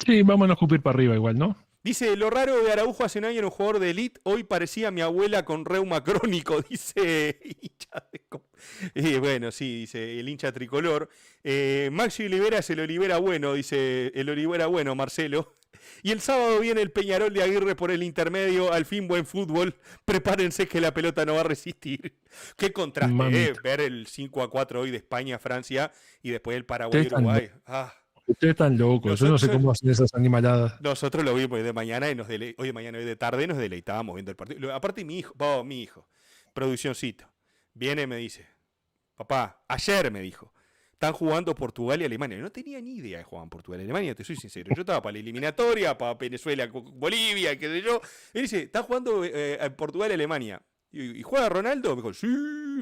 Sí, vámonos a escupir para arriba igual, ¿no? Dice, lo raro de Araujo hace un año era un jugador de elite, hoy parecía mi abuela con reuma crónico, dice bueno, sí, dice el hincha tricolor. Maxi Olivera es el Olivera bueno, dice el Olivera bueno, Marcelo. Y el sábado viene el Peñarol de Aguirre por el intermedio, al fin buen fútbol, prepárense que la pelota no va a resistir. Qué contraste, ver el 5-4 hoy de España, Francia, y después el Paraguay-Uruguay. Ustedes están locos, yo no sé cómo hacen esas animaladas. Nosotros lo vimos hoy de mañana y hoy de tarde nos deleitábamos viendo el partido. Aparte mi hijo, produccioncito, viene y me dice, papá, ayer me dijo, están jugando Portugal y Alemania. Yo no tenía ni idea de jugaban Portugal y Alemania, te soy sincero. Yo estaba para la eliminatoria, para Venezuela, Bolivia, qué sé yo. Él dice, están jugando Portugal y Alemania. ¿Y juega Ronaldo? Me dijo, sí,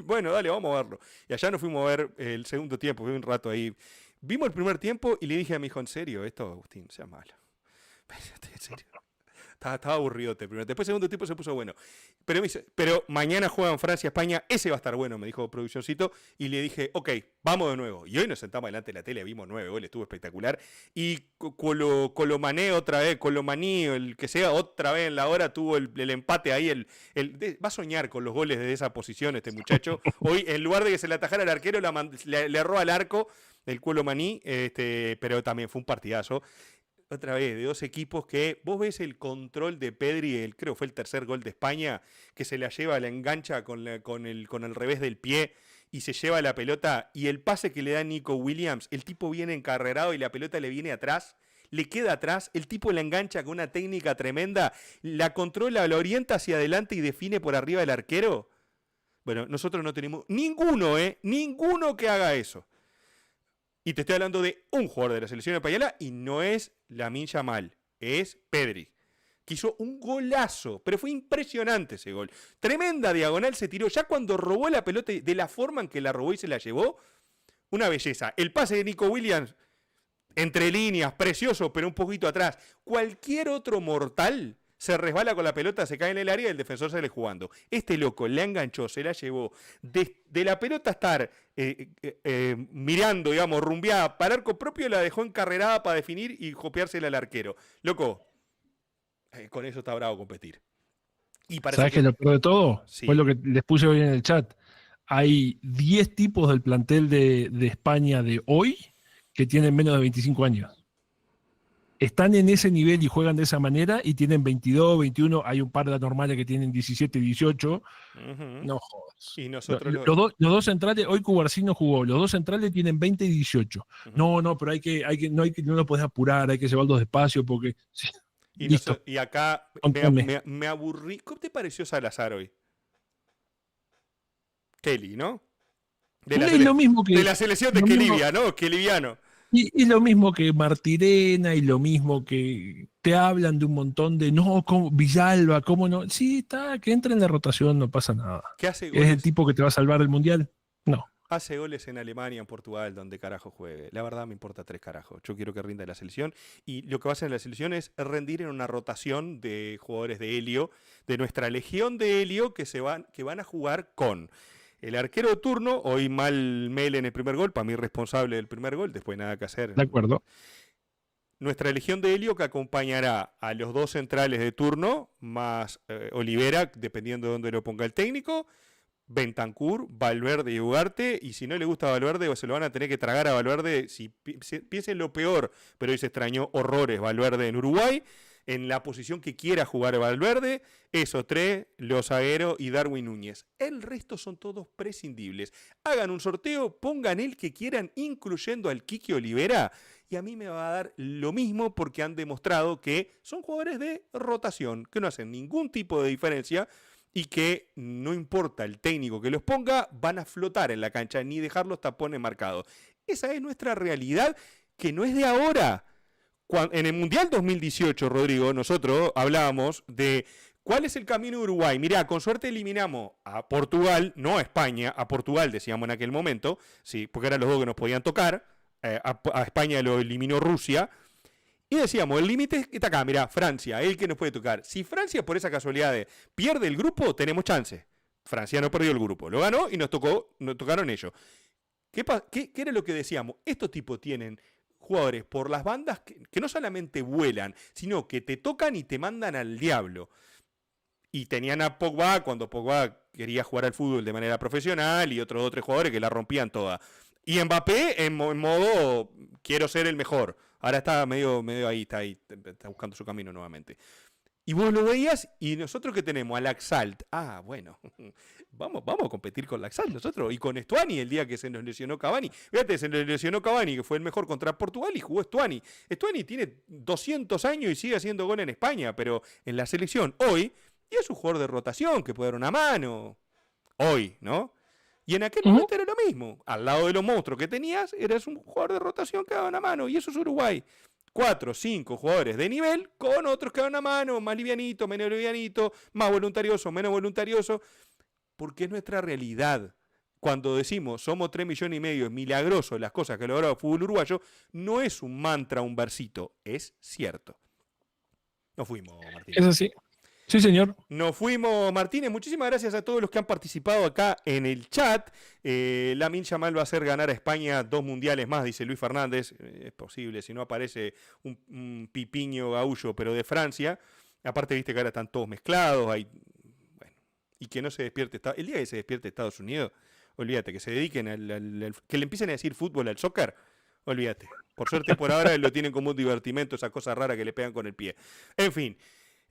bueno, dale, vamos a verlo. Y allá nos fuimos a ver el segundo tiempo, fue un rato ahí. Vimos el primer tiempo y le dije a mi hijo, en serio, esto, Agustín, sea malo. En serio. Estaba aburrido este primero. Después el segundo tiempo se puso bueno. Pero me dice, pero mañana juegan Francia-España, ese va a estar bueno, me dijo produccioncito. Y le dije, ok, vamos de nuevo. Y hoy nos sentamos delante de la tele, vimos 9 goles, estuvo espectacular. Y Colomané otra vez, Colomaní, el que sea, otra vez en la hora tuvo el empate ahí. Va a soñar con los goles de esa posición este muchacho. Hoy, en lugar de que se le atajara al arquero, le erró al arco el Colomaní, pero también fue un partidazo. Otra vez, de 2 equipos que vos ves el control de Pedri, creo que fue el tercer gol de España, que se la lleva, la engancha con el revés del pie y se lleva la pelota, y el pase que le da Nico Williams, el tipo viene encarrerado y la pelota le viene atrás, le queda atrás, el tipo la engancha con una técnica tremenda, la controla, la orienta hacia adelante y define por arriba del arquero. Bueno, nosotros no tenemos ninguno que haga eso. Y te estoy hablando de un jugador de la selección española y no es Lamine Yamal, es Pedri. que hizo un golazo, pero fue impresionante ese gol. Tremenda diagonal se tiró, ya cuando robó la pelota de la forma en que la robó y se la llevó, una belleza. El pase de Nico Williams, entre líneas, precioso, pero un poquito atrás. Cualquier otro mortal se resbala con la pelota, se cae en el área y el defensor sale jugando. Este loco la enganchó, se la llevó. De la pelota estar mirando, digamos, rumbeada para arco propio, la dejó encarrerada para definir y copiársela al arquero. Loco, con eso está bravo competir. Y parece ¿Sabes qué es lo peor de todo? Sí. Fue lo que les puse hoy en el chat. Hay 10 tipos del plantel de España de hoy que tienen menos de 25 años. Están en ese nivel y juegan de esa manera y tienen 22, 21. Hay un par de anormales que tienen 17, 18. No jodas. Y nosotros Los dos centrales, hoy Cubarsino jugó, los dos centrales tienen 20 y 18. No, pero no lo puedes apurar, hay que llevarlos despacio porque... Sí. Y acá me aburrí. ¿Cómo te pareció Salazar hoy? Kelly, ¿no? De la, lo mismo que, de la selección de Kelivia, ¿no? Keliviano. Y lo mismo que Martirena y lo mismo que te hablan de un montón de Villalba, ¿cómo no? Sí, está, que entra en la rotación, no pasa nada. ¿Qué hace goles? ¿Es el tipo que te va a salvar el mundial? No. Hace goles en Alemania, en Portugal, donde carajo juegue. La verdad me importa 3 carajos. Yo quiero que rinda la selección. Y lo que va a hacer en la selección es rendir en una rotación de jugadores de Helio, de nuestra legión de Helio, que van a jugar con el arquero de turno, hoy mal Mel en el primer gol, para mí responsable del primer gol, después nada que hacer. De acuerdo. Nuestra legión de Helio que acompañará a los 2 centrales de turno, más Olivera, dependiendo de dónde lo ponga el técnico, Bentancur, Valverde y Ugarte, y si no le gusta Valverde, se lo van a tener que tragar a Valverde, si piensen lo peor, pero hoy se extrañó horrores Valverde en Uruguay, en la posición que quiera jugar Valverde, esos 3, Los Zaguero y Darwin Núñez. El resto son todos prescindibles. Hagan un sorteo, pongan el que quieran, incluyendo al Kiki Olivera, y a mí me va a dar lo mismo porque han demostrado que son jugadores de rotación, que no hacen ningún tipo de diferencia y que no importa el técnico que los ponga, van a flotar en la cancha, ni dejar los tapones marcados. Esa es nuestra realidad, que no es de ahora. En el Mundial 2018, Rodrigo, nosotros hablábamos de cuál es el camino de Uruguay. Mirá, con suerte eliminamos a Portugal, no a España, a Portugal decíamos en aquel momento, sí, porque eran los dos que nos podían tocar, a España lo eliminó Rusia, y decíamos, el límite está acá, mirá, Francia, el que nos puede tocar. Si Francia por esa casualidad pierde el grupo, tenemos chance. Francia no perdió el grupo, lo ganó y nos tocaron ellos. ¿Qué era lo que decíamos? Estos tipos tienen jugadores por las bandas que no solamente vuelan, sino que te tocan y te mandan al diablo. Y tenían a Pogba cuando Pogba quería jugar al fútbol de manera profesional y otros 3 jugadores que la rompían toda. Y Mbappé en modo quiero ser el mejor. Ahora está medio ahí, está buscando su camino nuevamente. Y vos lo veías y nosotros que tenemos a Laxalt. Ah, bueno, vamos a competir con Laxalt nosotros. Y con Stuani el día que se nos lesionó Cavani. Fíjate, se nos lesionó Cavani, que fue el mejor contra Portugal y jugó Stuani. Stuani tiene 200 años y sigue haciendo gol en España, pero en la selección hoy, y es un jugador de rotación que puede dar una mano. Hoy, ¿no? Y en aquel momento era lo mismo. Al lado de los monstruos que tenías, eras un jugador de rotación que daba una mano. Y eso es Uruguay. 4, 5 jugadores de nivel con otros que dan una mano, más livianito, menos livianito, más voluntarioso, menos voluntarioso, porque es nuestra realidad. Cuando decimos somos 3,5 millones, es milagroso las cosas que ha logrado el fútbol uruguayo, no es un mantra, un versito, es cierto. Nos fuimos, Martín. Es así. Sí, señor. Nos fuimos, Martínez. Muchísimas gracias a todos los que han participado acá en el chat. Lamine Yamal va a hacer ganar a España 2 mundiales más, dice Luis Fernández. Es posible, si no aparece un pipiño gaullo, pero de Francia. Aparte, viste que ahora están todos mezclados. Bueno, y que no se despierte. El día que se despierte Estados Unidos, olvídate, que se dediquen que le empiecen a decir fútbol al soccer. Olvídate. Por suerte, por ahora lo tienen como un divertimento, esa cosa rara que le pegan con el pie. En fin.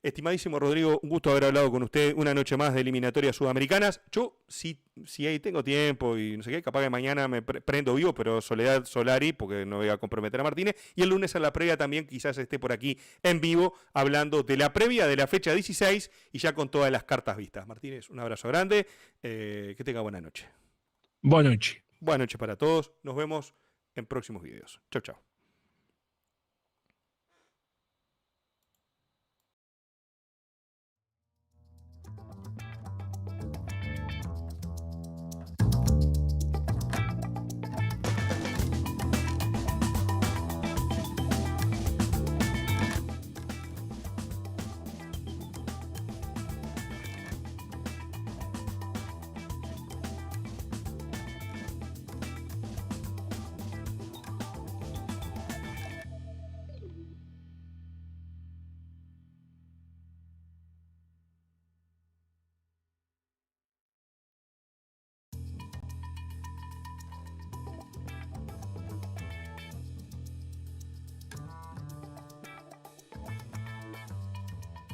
Estimadísimo Rodrigo, un gusto haber hablado con usted una noche más de eliminatorias sudamericanas. Yo, si ahí tengo tiempo y no sé qué, capaz que mañana me prendo vivo, pero Soledad Solari, porque no voy a comprometer a Martínez. Y el lunes a la previa también quizás esté por aquí en vivo, hablando de la previa de la fecha 16 y ya con todas las cartas vistas. Martínez, un abrazo grande, que tenga buena noche. Buenas noches. Buenas noches para todos, nos vemos en próximos videos. Chau, chau.